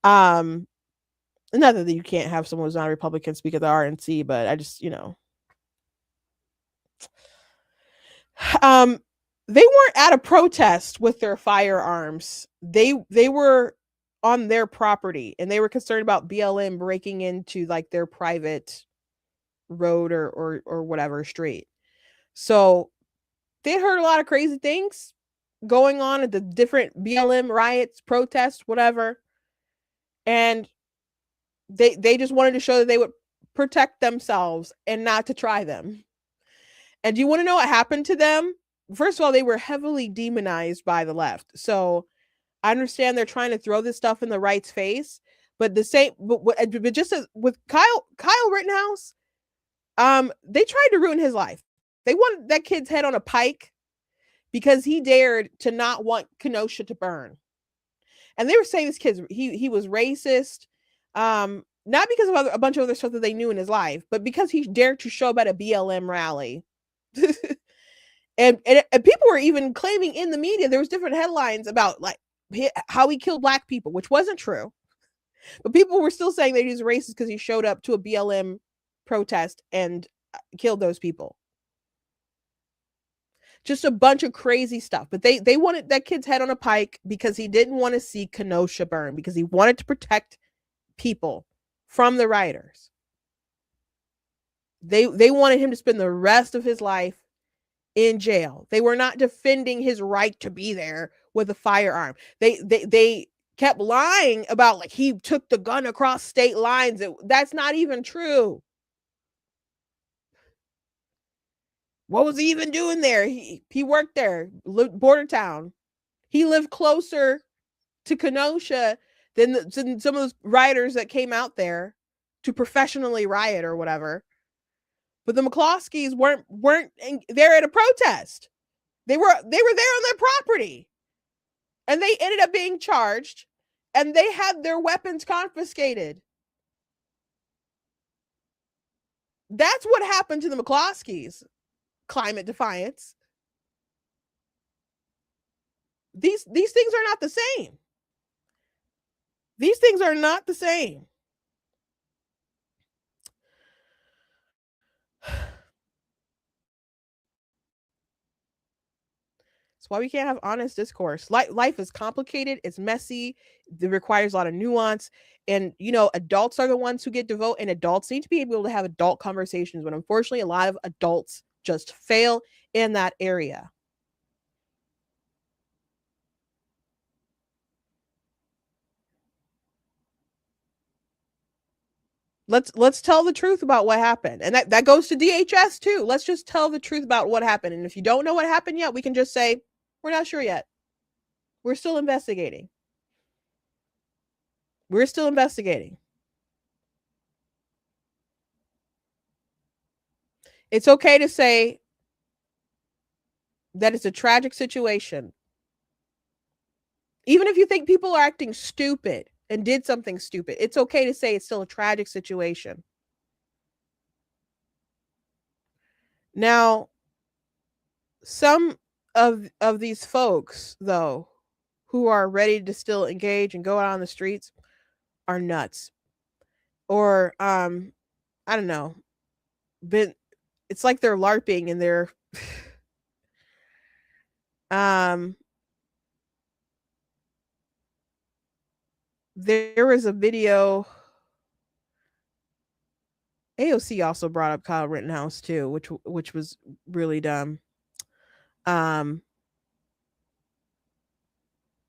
not that you can't have someone who's not a Republican speak at the RNC, but I just, they weren't at a protest with their firearms. They were on their property and they were concerned about BLM breaking into like their private road or whatever street. So they heard a lot of crazy things going on at the different BLM riots, protests, whatever. And they just wanted to show that they would protect themselves and not to try them. And do you want to know what happened to them? First of all, they were heavily demonized by the left. So I understand they're trying to throw this stuff in the right's face, but but just as with Kyle Rittenhouse, they tried to ruin his life. They wanted that kid's head on a pike because he dared to not want Kenosha to burn. And they were saying this kid he was racist, not because of a bunch of other stuff that they knew in his life, but because he dared to show up at a BLM rally. and people were even claiming in the media, there was different headlines about like how he killed black people, which wasn't true. But people were still saying that he's racist because he showed up to a BLM protest and killed those people. Just a bunch of crazy stuff. But they wanted that kid's head on a pike because he didn't want to see Kenosha burn, because he wanted to protect people from the rioters. They wanted him to spend the rest of his life in jail. They were not defending his right to be there with a firearm. They kept lying about like he took the gun across state lines. That's not even true. What was he even doing there? He worked there, border town. He lived closer to Kenosha than some of those rioters that came out there to professionally riot or whatever. But the McCloskeys weren't there at a protest. They were there on their property. And they ended up being charged and they had their weapons confiscated. That's what happened to the McCloskeys. Climate defiance. These things are not the same. These things are not the same. That's why we can't have honest discourse. Life is complicated. It's messy. It requires a lot of nuance. And, adults are the ones who get to vote, and adults need to be able to have adult conversations. But unfortunately, a lot of adults just fail in that area. Let's tell the truth about what happened. And that goes to DHS too. Let's just tell the truth about what happened. And if you don't know what happened yet, we can just say, we're not sure yet. We're still investigating. We're still investigating. It's okay to say that it's a tragic situation. Even if you think people are acting stupid and did something stupid, it's okay to say it's still a tragic situation. Now, some of these folks, though, who are ready to still engage and go out on the streets are nuts. Or I don't know, but it's like they're LARPing and they're um there was a video. AOC also brought up Kyle Rittenhouse too, which was really dumb. Um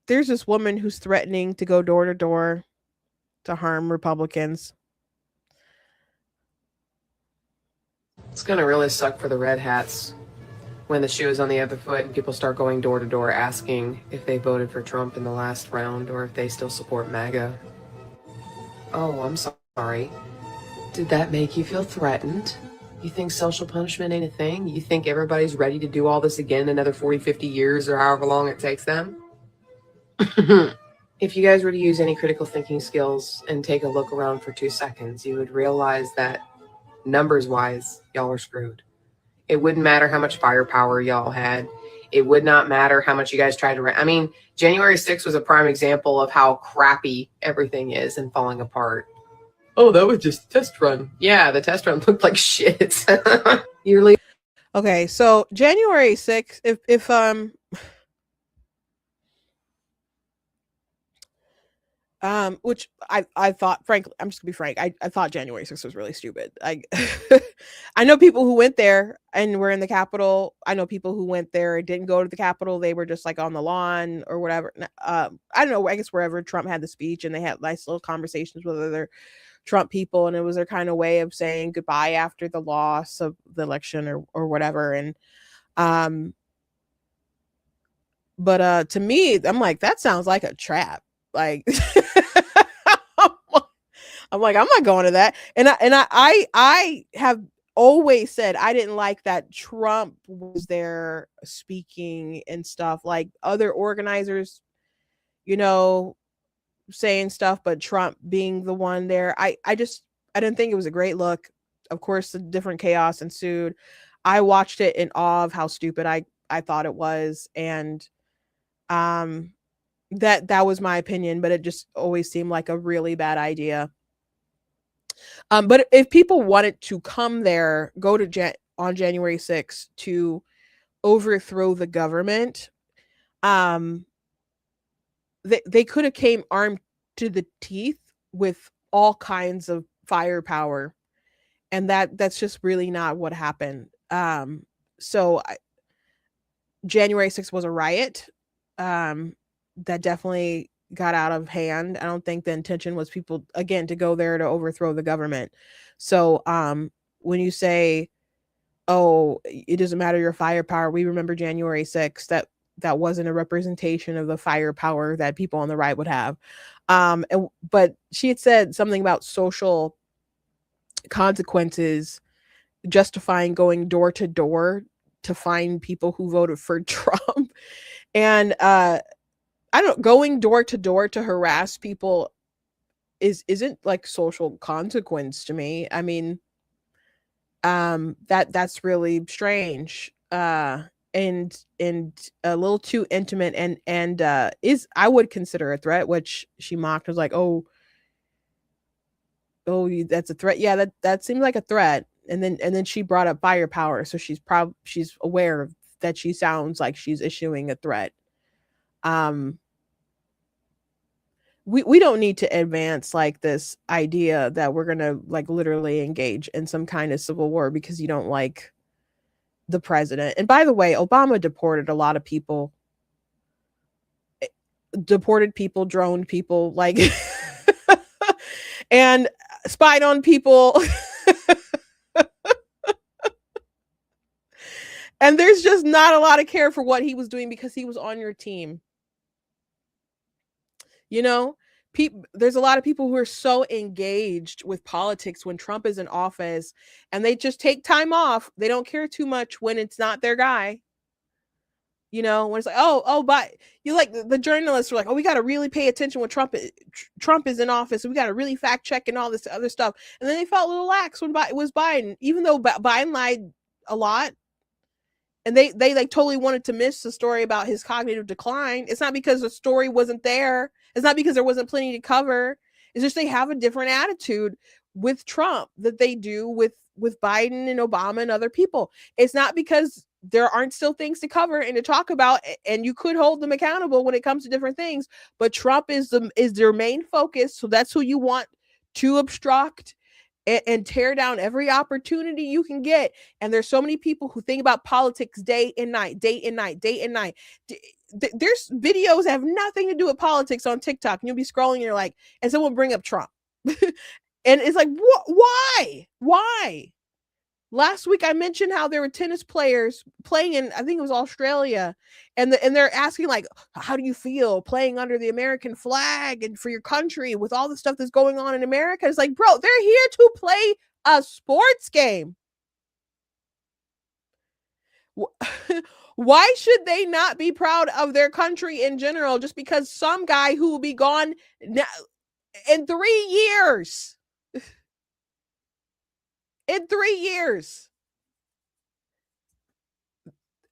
there's this woman who's threatening to go door to door to harm Republicans. It's gonna really suck for the red hats when the shoe is on the other foot and people start going door to door asking if they voted for Trump in the last round or if they still support MAGA. Oh, I'm sorry. Did that make you feel threatened? You think social punishment ain't a thing? You think everybody's ready to do all this again another 40, 50 years or however long it takes them? If you guys were to use any critical thinking skills and take a look around for 2 seconds, you would realize that numbers-wise, y'all are screwed. It wouldn't matter how much firepower y'all had. It would not matter how much you guys tried to... I mean, January 6th was a prime example of how crappy everything is and falling apart. Oh, that was just a test run. Yeah, the test run looked like shit. You're leaving. Okay, so January 6th, if which I thought, frankly, I'm just gonna be frank, I thought January 6th was really stupid. I know people who went there and were in the Capitol. I know people who went there and didn't go to the Capitol. They were just like on the lawn or whatever. I don't know, I guess wherever Trump had the speech, and they had nice little conversations with other Trump people, and it was their kind of way of saying goodbye after the loss of the election or whatever. And but to me, I'm like, that sounds like a trap. Like I'm like, I'm not going to that. And I have always said I didn't like that Trump was there speaking and stuff, like other organizers, you know, saying stuff, but Trump being the one there. I didn't think it was a great look. Of course, the different chaos ensued. I watched it in awe of how stupid I thought it was. And that was my opinion, but it just always seemed like a really bad idea. But if people wanted to come there, go to on January 6th to overthrow the government, they could have came armed to the teeth with all kinds of firepower, and that's just really not what happened. So January 6th was a riot. That definitely got out of hand. I don't think the intention was people, again, to go there to overthrow the government. So when you say, oh, it doesn't matter your firepower, we remember January 6th, that wasn't a representation of the firepower that people on the right would have. But she had said something about social consequences justifying going door to door to find people who voted for Trump. And I don't, going door to door to harass people isn't like social consequence to me. I mean, that's really strange. And a little too intimate, and is, I would consider a threat, which she mocked. Was like, oh, that's a threat. Yeah, that seems like a threat. And then she brought up firepower, so she's aware that she sounds like she's issuing a threat. We don't need to advance like this idea that we're gonna like literally engage in some kind of civil war because you don't like the president. And by the way, Obama deported a lot of people, droned people, like and spied on people. And there's just not a lot of care for what he was doing because he was on your team. You know, there's a lot of people who are so engaged with politics when Trump is in office, and they just take time off. They don't care too much when it's not their guy. You know, when it's like, but you like the journalists were like, oh, we got to really pay attention when Trump is in office. And we got to really fact check and all this other stuff. And then they felt a little lax when it was Biden, even though Biden lied a lot. And they like totally wanted to miss the story about his cognitive decline. It's not because the story wasn't there. It's not because there wasn't plenty to cover. It's just they have a different attitude with Trump that they do with Biden and Obama and other people. It's not because there aren't still things to cover and to talk about, and you could hold them accountable when it comes to different things. But Trump is their main focus, so that's who you want to obstruct and tear down every opportunity you can get. And there's so many people who think about politics day and night. There's videos that have nothing to do with politics on TikTok, and you'll be scrolling and you're like, and someone bring up Trump. And it's like, why? Last week I mentioned how there were tennis players playing in, I think it was Australia, and they're asking like, how do you feel playing under the American flag and for your country with all the stuff that's going on in America? It's like, bro, they're here to play a sports game. Why should they not be proud of their country in general just because some guy who will be gone in 3 years? In 3 years,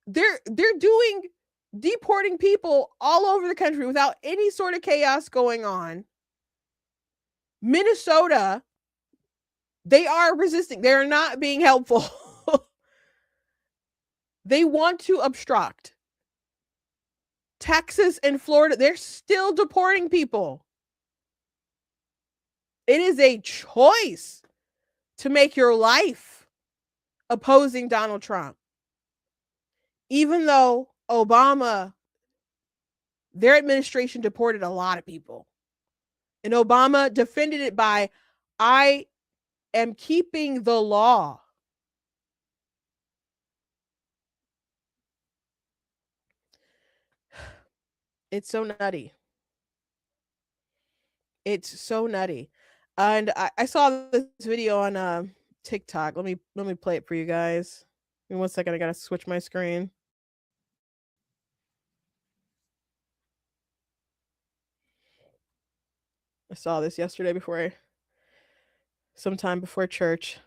they're deporting people all over the country without any sort of chaos going on. Minnesota, they are resisting. They're not being helpful. They want to obstruct. Texas and Florida, they're still deporting people. It is a choice to make your life opposing Donald Trump. Even though Obama, their administration deported a lot of people. And Obama defended it by, I am keeping the law. It's so nutty. It's so nutty. And I saw this video on TikTok. Let me play it for you guys. Give me 1 second. I gotta switch my screen. I saw this yesterday sometime before church.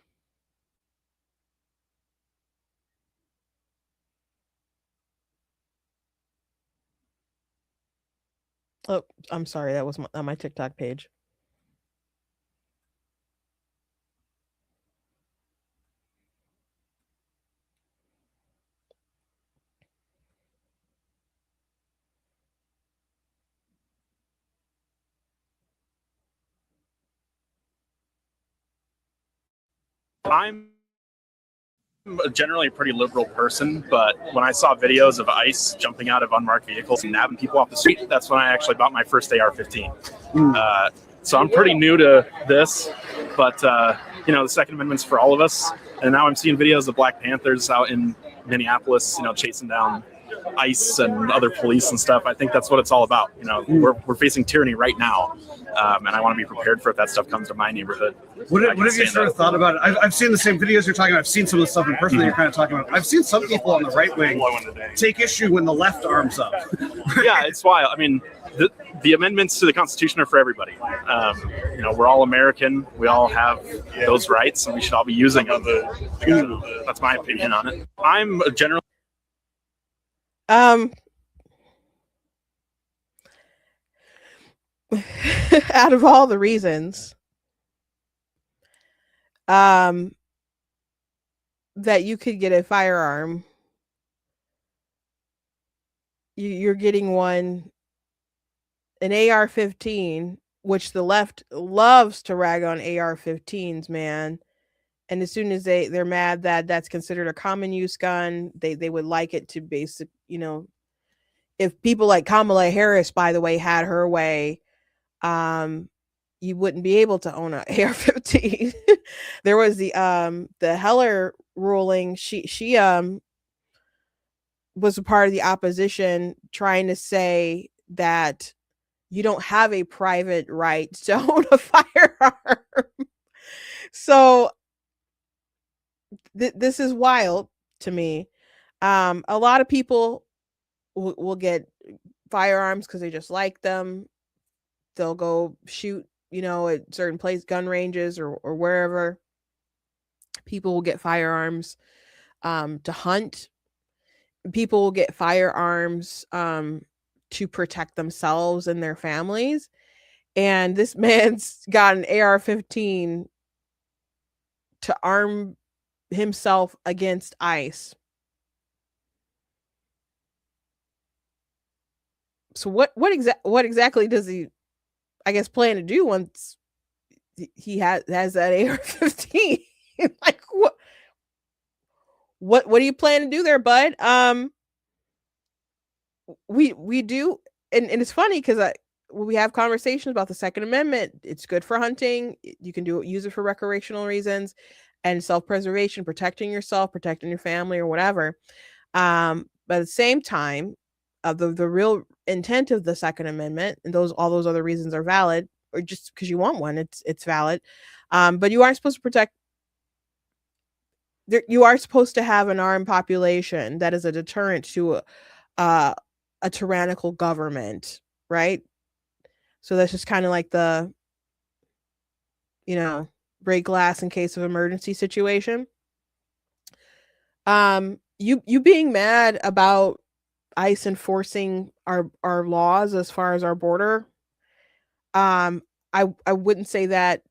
Oh, I'm sorry. That was on my TikTok page. I'm generally a pretty liberal person, but when I saw videos of ICE jumping out of unmarked vehicles and nabbing people off the street, that's when I actually bought my first AR-15. So I'm pretty new to this, but the Second Amendment's for all of us. And now I'm seeing videos of Black Panthers out in Minneapolis, chasing down ICE and other police and stuff. I think that's what it's all about. We're facing tyranny right now, and I want to be prepared for if that stuff comes to my neighborhood. What have you sort of thought about it? I've seen the same videos you're talking about. I've seen some of the stuff in person that you're kind of talking about. I've seen some people on the right wing take issue when the left arms up. Yeah, it's wild. I mean, the amendments to the Constitution are for everybody. We're all American. We all have those rights, and we should all be using them. That's my opinion on it. I'm a general. Out of all the reasons that you could get a firearm, you're getting an AR-15, which the left loves to rag on AR-15s, man. And as soon as they're mad that that's considered a common use gun, they would like it to basic, if people like Kamala Harris, by the way, had her way, you wouldn't be able to own an AR-15. There was the Heller ruling. She was a part of the opposition trying to say that you don't have a private right to own a firearm. So this is wild to me. A lot of people will get firearms because they just like them. They'll go shoot, at certain gun ranges or wherever. People will get firearms to hunt. People will get firearms to protect themselves and their families. And this man's got an AR-15 to arm himself against ICE. So what exactly does he, I guess, plan to do once he has that AR-15? Like what do you plan to do there, bud? We do, and it's funny because we have conversations about the Second Amendment. It's good for hunting. You can use it for recreational reasons and self-preservation, protecting yourself, protecting your family or whatever. But at the same time, the real intent of the Second Amendment and all those other reasons are valid, or just because you want one, it's valid. But you aren't supposed to protect. You are supposed to have an armed population that is a deterrent to a tyrannical government, right? So that's just kind of like the, break glass in case of emergency situation. You being mad about ICE enforcing our laws as far as our border, I wouldn't say that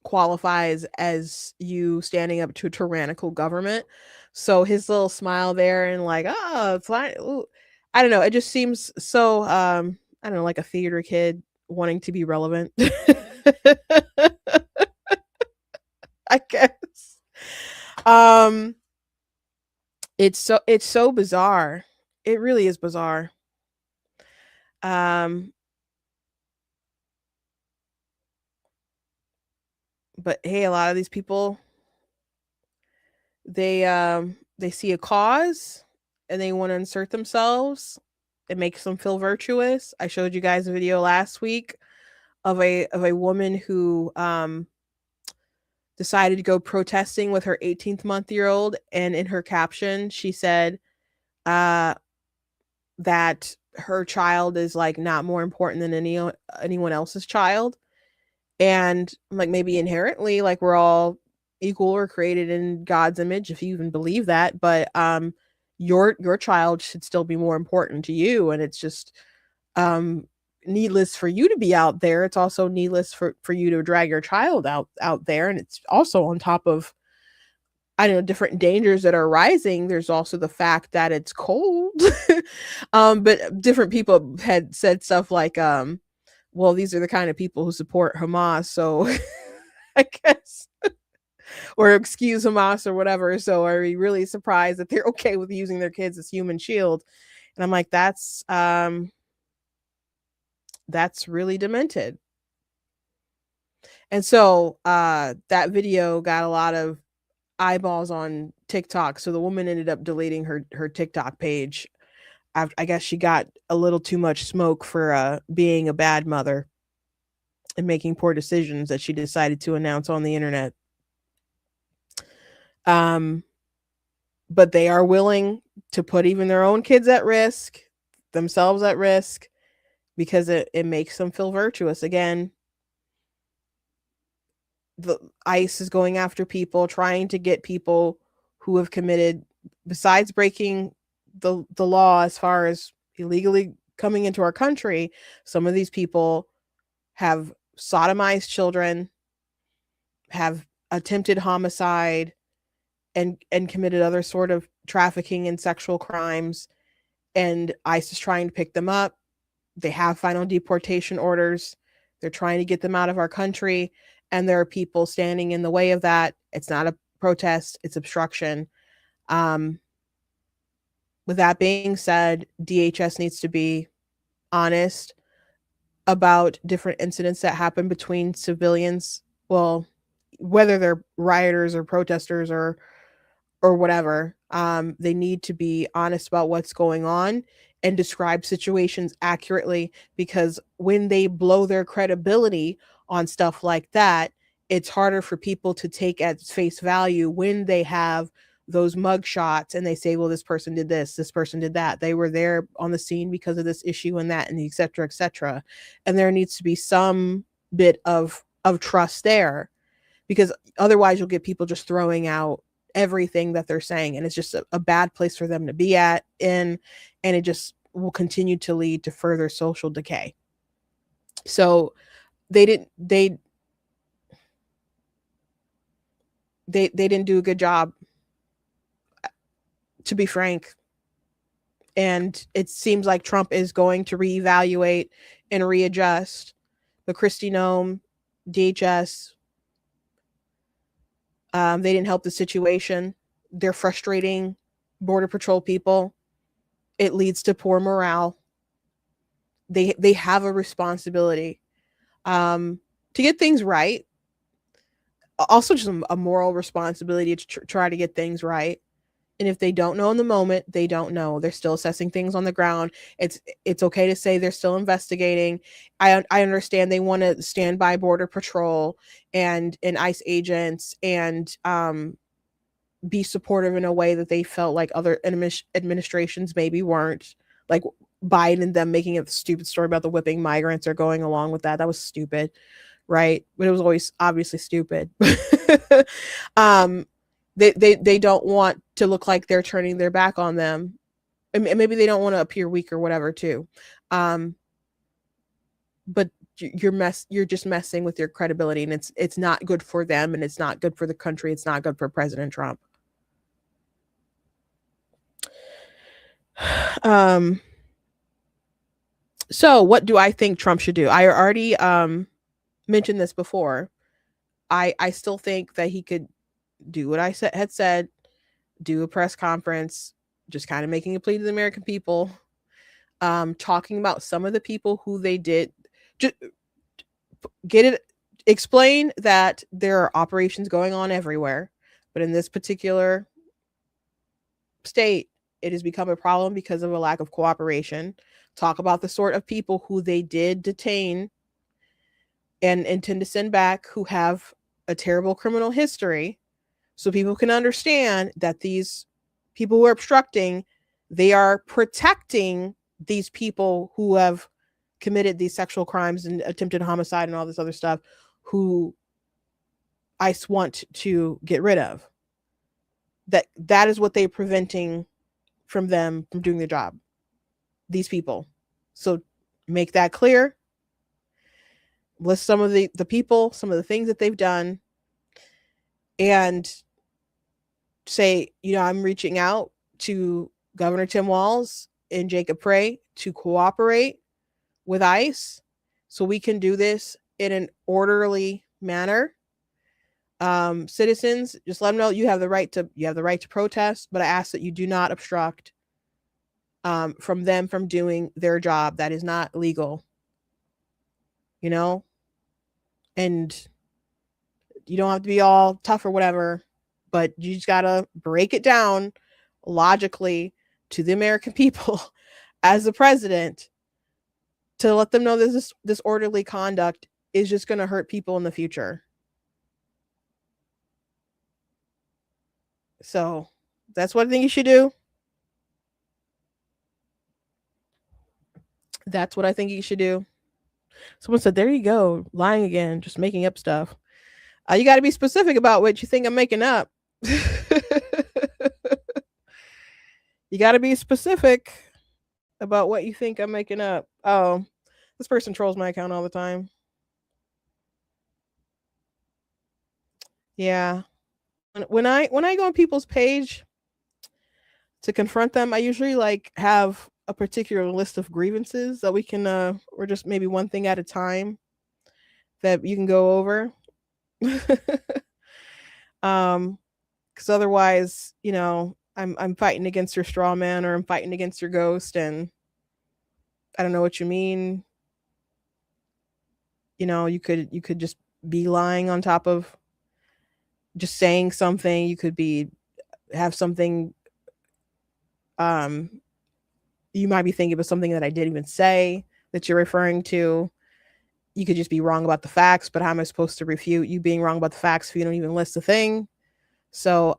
qualifies as you standing up to a tyrannical government. So his little smile there and like, oh, it's fine. Ooh. I don't know. It just seems so, I don't know, like a theater kid wanting to be relevant. I guess. It's so bizarre. It really is bizarre. But hey, a lot of these people, they see a cause and they want to insert themselves. It makes them feel virtuous. I showed you guys a video last week of a woman who decided to go protesting with her 18-month-old, and in her caption she said that her child is like not more important than anyone else's child. And like, maybe inherently, like, we're all equal or created in God's image, if you even believe that, but your child should still be more important to you. And it's just needless for you to be out there. It's also needless for you to drag your child out there. And it's also on top of, I don't know, different dangers that are rising. There's also the fact that it's cold. But different people had said stuff like, well, these are the kind of people who support Hamas, so I guess, or excuse Hamas or whatever. So are we really surprised that they're okay with using their kids as human shield? And I'm like, that's really demented. And so that video got a lot of eyeballs on TikTok. So the woman ended up deleting her TikTok page. I guess she got a little too much smoke for being a bad mother and making poor decisions that she decided to announce on the internet. But they are willing to put even their own kids at risk, themselves at risk, because it makes them feel virtuous. Again, the ICE is going after people, trying to get people who have committed, besides breaking the law as far as illegally coming into our country, some of these people have sodomized children, have attempted homicide, and committed other sort of trafficking and sexual crimes, and ICE is trying to pick them up. They have final deportation orders. They're trying to get them out of our country, and there are people standing in the way of that. It's not a protest, it's obstruction. With that being said, DHS needs to be honest about different incidents that happen between civilians. Well, whether they're rioters or protesters or whatever, they need to be honest about what's going on and describe situations accurately, because when they blow their credibility on stuff like that, it's harder for people to take at face value when they have those mug shots and they say, well, this person did this person did that. They were there on the scene because of this issue and that, and et cetera, et cetera. And there needs to be some bit of trust there, because otherwise you'll get people just throwing out everything that they're saying. And it's just a bad place for them to be at. And it just will continue to lead to further social decay. So they didn't do a good job, to be frank. And it seems like Trump is going to reevaluate and readjust. But Kristi Noem, DHS, they didn't help the situation. They're frustrating Border Patrol people. It leads to poor morale. They have a responsibility to get things right. Also, just a moral responsibility to try to get things right. And if they don't know in the moment, they don't know. They're still assessing things on the ground. It's okay to say they're still investigating. I understand they want to stand by Border Patrol and ICE agents and be supportive in a way that they felt like other administrations maybe weren't. Like Biden and them making a stupid story about the whipping migrants are going along with that. That was stupid, right? But it was always obviously stupid. They don't want to look like they're turning their back on them. And maybe they don't want to appear weak or whatever too. But you're just messing with your credibility, and it's not good for them, and it's not good for the country. It's not good for President Trump. So what do I think Trump should do? I already mentioned this before. I still think that he could do what I had said, do a press conference, just kind of making a plea to the American people, talking about some of the people who they did, just explain that there are operations going on everywhere, but in this particular state, it has become a problem because of a lack of cooperation. Talk about the sort of people who they did detain and intend to send back, who have a terrible criminal history, so people can understand that these people who are obstructing, they are protecting these people who have committed these sexual crimes and attempted homicide and all this other stuff, who ICE want to get rid of. That is what they're preventing from them from doing their job. These people. So make that clear. List some of the people, some of the things that they've done, and say, I'm reaching out to Governor Tim Walz and Jacob Prey to cooperate with ICE so we can do this in an orderly manner. Citizens, just let them know you have the right to protest, but I ask that you do not obstruct from them from doing their job. That is not legal, and you don't have to be all tough or whatever, but you just gotta break it down logically to the American people as the president to let them know that this orderly conduct is just going to hurt people in the future. So that's what I think you should do. That's what I think you should do. Someone said, there you go, lying again, just making up stuff. You got to be specific about what you think I'm making up. You got to be specific about what you think I'm making up. Oh, this person trolls my account all the time. Yeah. When I go on people's page to confront them, I usually have a particular list of grievances that we can or just maybe one thing at a time that you can go over. Because otherwise, I'm fighting against your straw man, or I'm fighting against your ghost, and I don't know what you mean. You could just be lying on top of just saying something. You could have something. You might be thinking of something that I didn't even say that you're referring to. You could just be wrong about the facts, but how am I supposed to refute you being wrong about the facts if you don't even list the thing? So,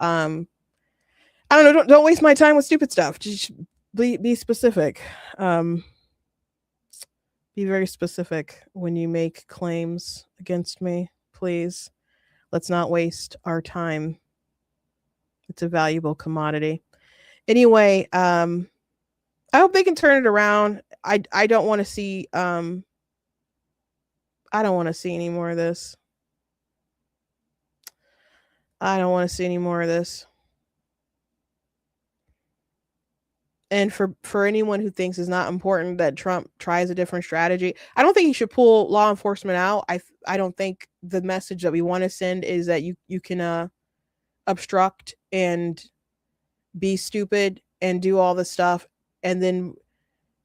I don't know. Don't waste my time with stupid stuff. Just be specific. Be very specific when you make claims against me, please. Let's not waste our time. It's a valuable commodity. Anyway, I hope they can turn it around. I don't want to see I don't want to see any more of this. I don't want to see any more of this. And for anyone who thinks it's not important that Trump tries a different strategy, I don't think he should pull law enforcement out. I don't think the message that we want to send is that you can obstruct and be stupid and do all this stuff, and then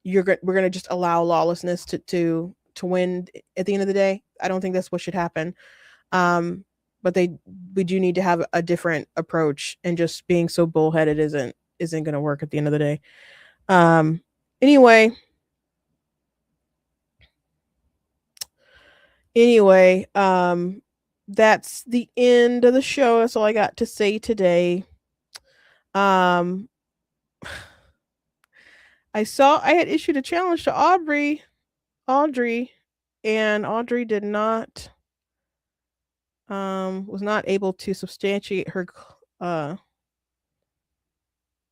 we're going to just allow lawlessness to win at the end of the day. I don't think that's what should happen. But we do need to have a different approach, and just being so bullheaded isn't going to work at the end of the day. Anyway, that's the end of the show. That's all I got to say today. I had issued a challenge to Audrey, and Audrey did not was not able to substantiate her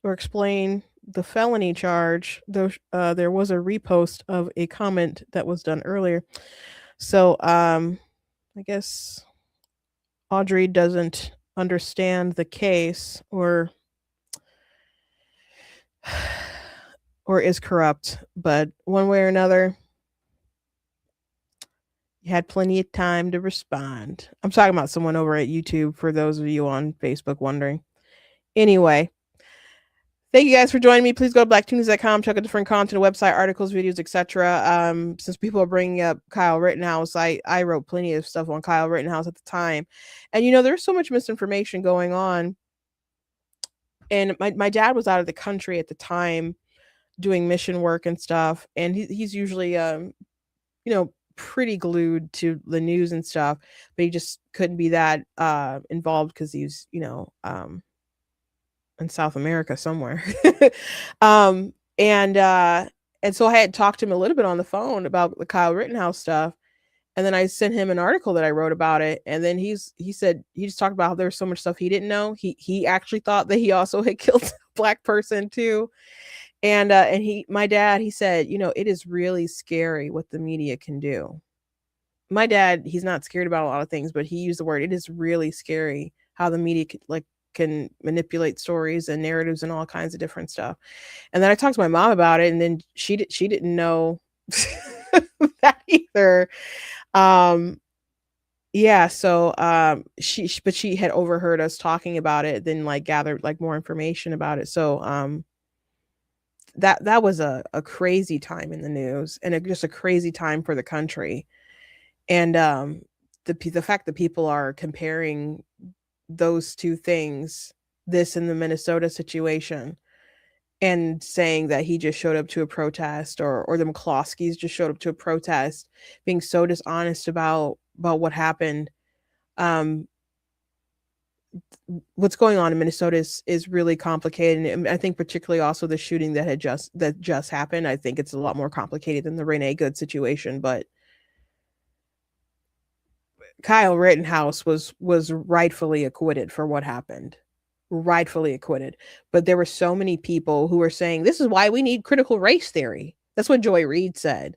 or explain the felony charge, though there was a repost of a comment that was done earlier. So I guess Audrey doesn't understand the case, or is corrupt, but one way or another, you had plenty of time to respond. I'm talking about someone over at YouTube, for those of you on Facebook wondering. Anyway, thank you guys for joining me. Please go to blacktunes.com, check out different content, website, articles, videos, etc. Since people are bringing up Kyle Rittenhouse, I wrote plenty of stuff on Kyle Rittenhouse at the time. And, there's so much misinformation going on. And my dad was out of the country at the time doing mission work and stuff. And he's usually, pretty glued to the news and stuff, but he just couldn't be that involved because he's, in South America somewhere. And so I had talked to him a little bit on the phone about the Kyle Rittenhouse stuff. And then I sent him an article that I wrote about it. And then he said, he just talked about how there's so much stuff he didn't know. He actually thought that he also had killed a black person too. And my dad, he said, it is really scary what the media can do. My dad, he's not scared about a lot of things, but he used the word, it is really scary how the media can manipulate stories and narratives and all kinds of different stuff. And then I talked to my mom about it, and then she didn't know that either. She had overheard us talking about it, then gathered more information about it. So that was a crazy time in the news, and just a crazy time for the country. And the fact that people are comparing those two things, this and the Minnesota situation, and saying that he just showed up to a protest, or the McCloskeys just showed up to a protest, being so dishonest about what happened. What's going on in Minnesota is really complicated. And I think particularly also the shooting that just happened. I think it's a lot more complicated than the Renee Good situation, but Kyle Rittenhouse was rightfully acquitted for what happened. Rightfully acquitted. But there were so many people who were saying, this is why we need critical race theory. That's what Joy Reid said.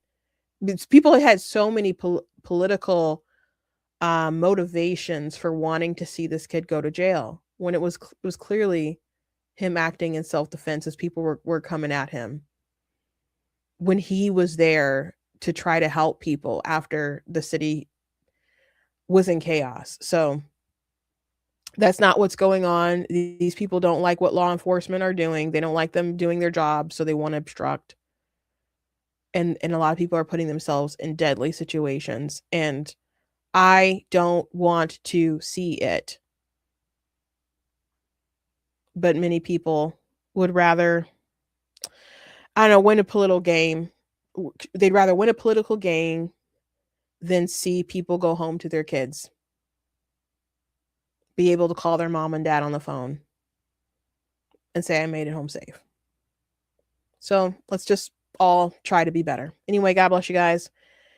People had so many political motivations for wanting to see this kid go to jail, when it was clearly him acting in self-defense as people were coming at him, when he was there to try to help people after the city was in chaos. So that's not what's going on. These people don't like what law enforcement are doing. They don't like them doing their job, so they want to obstruct. And a lot of people are putting themselves in deadly situations, and I don't want to see it. But many people would rather, win a political game. They'd rather win a political game than see people go home to their kids, be able to call their mom and dad on the phone. and say I made it home safe. So let's just all try to be better. Anyway, God bless you guys.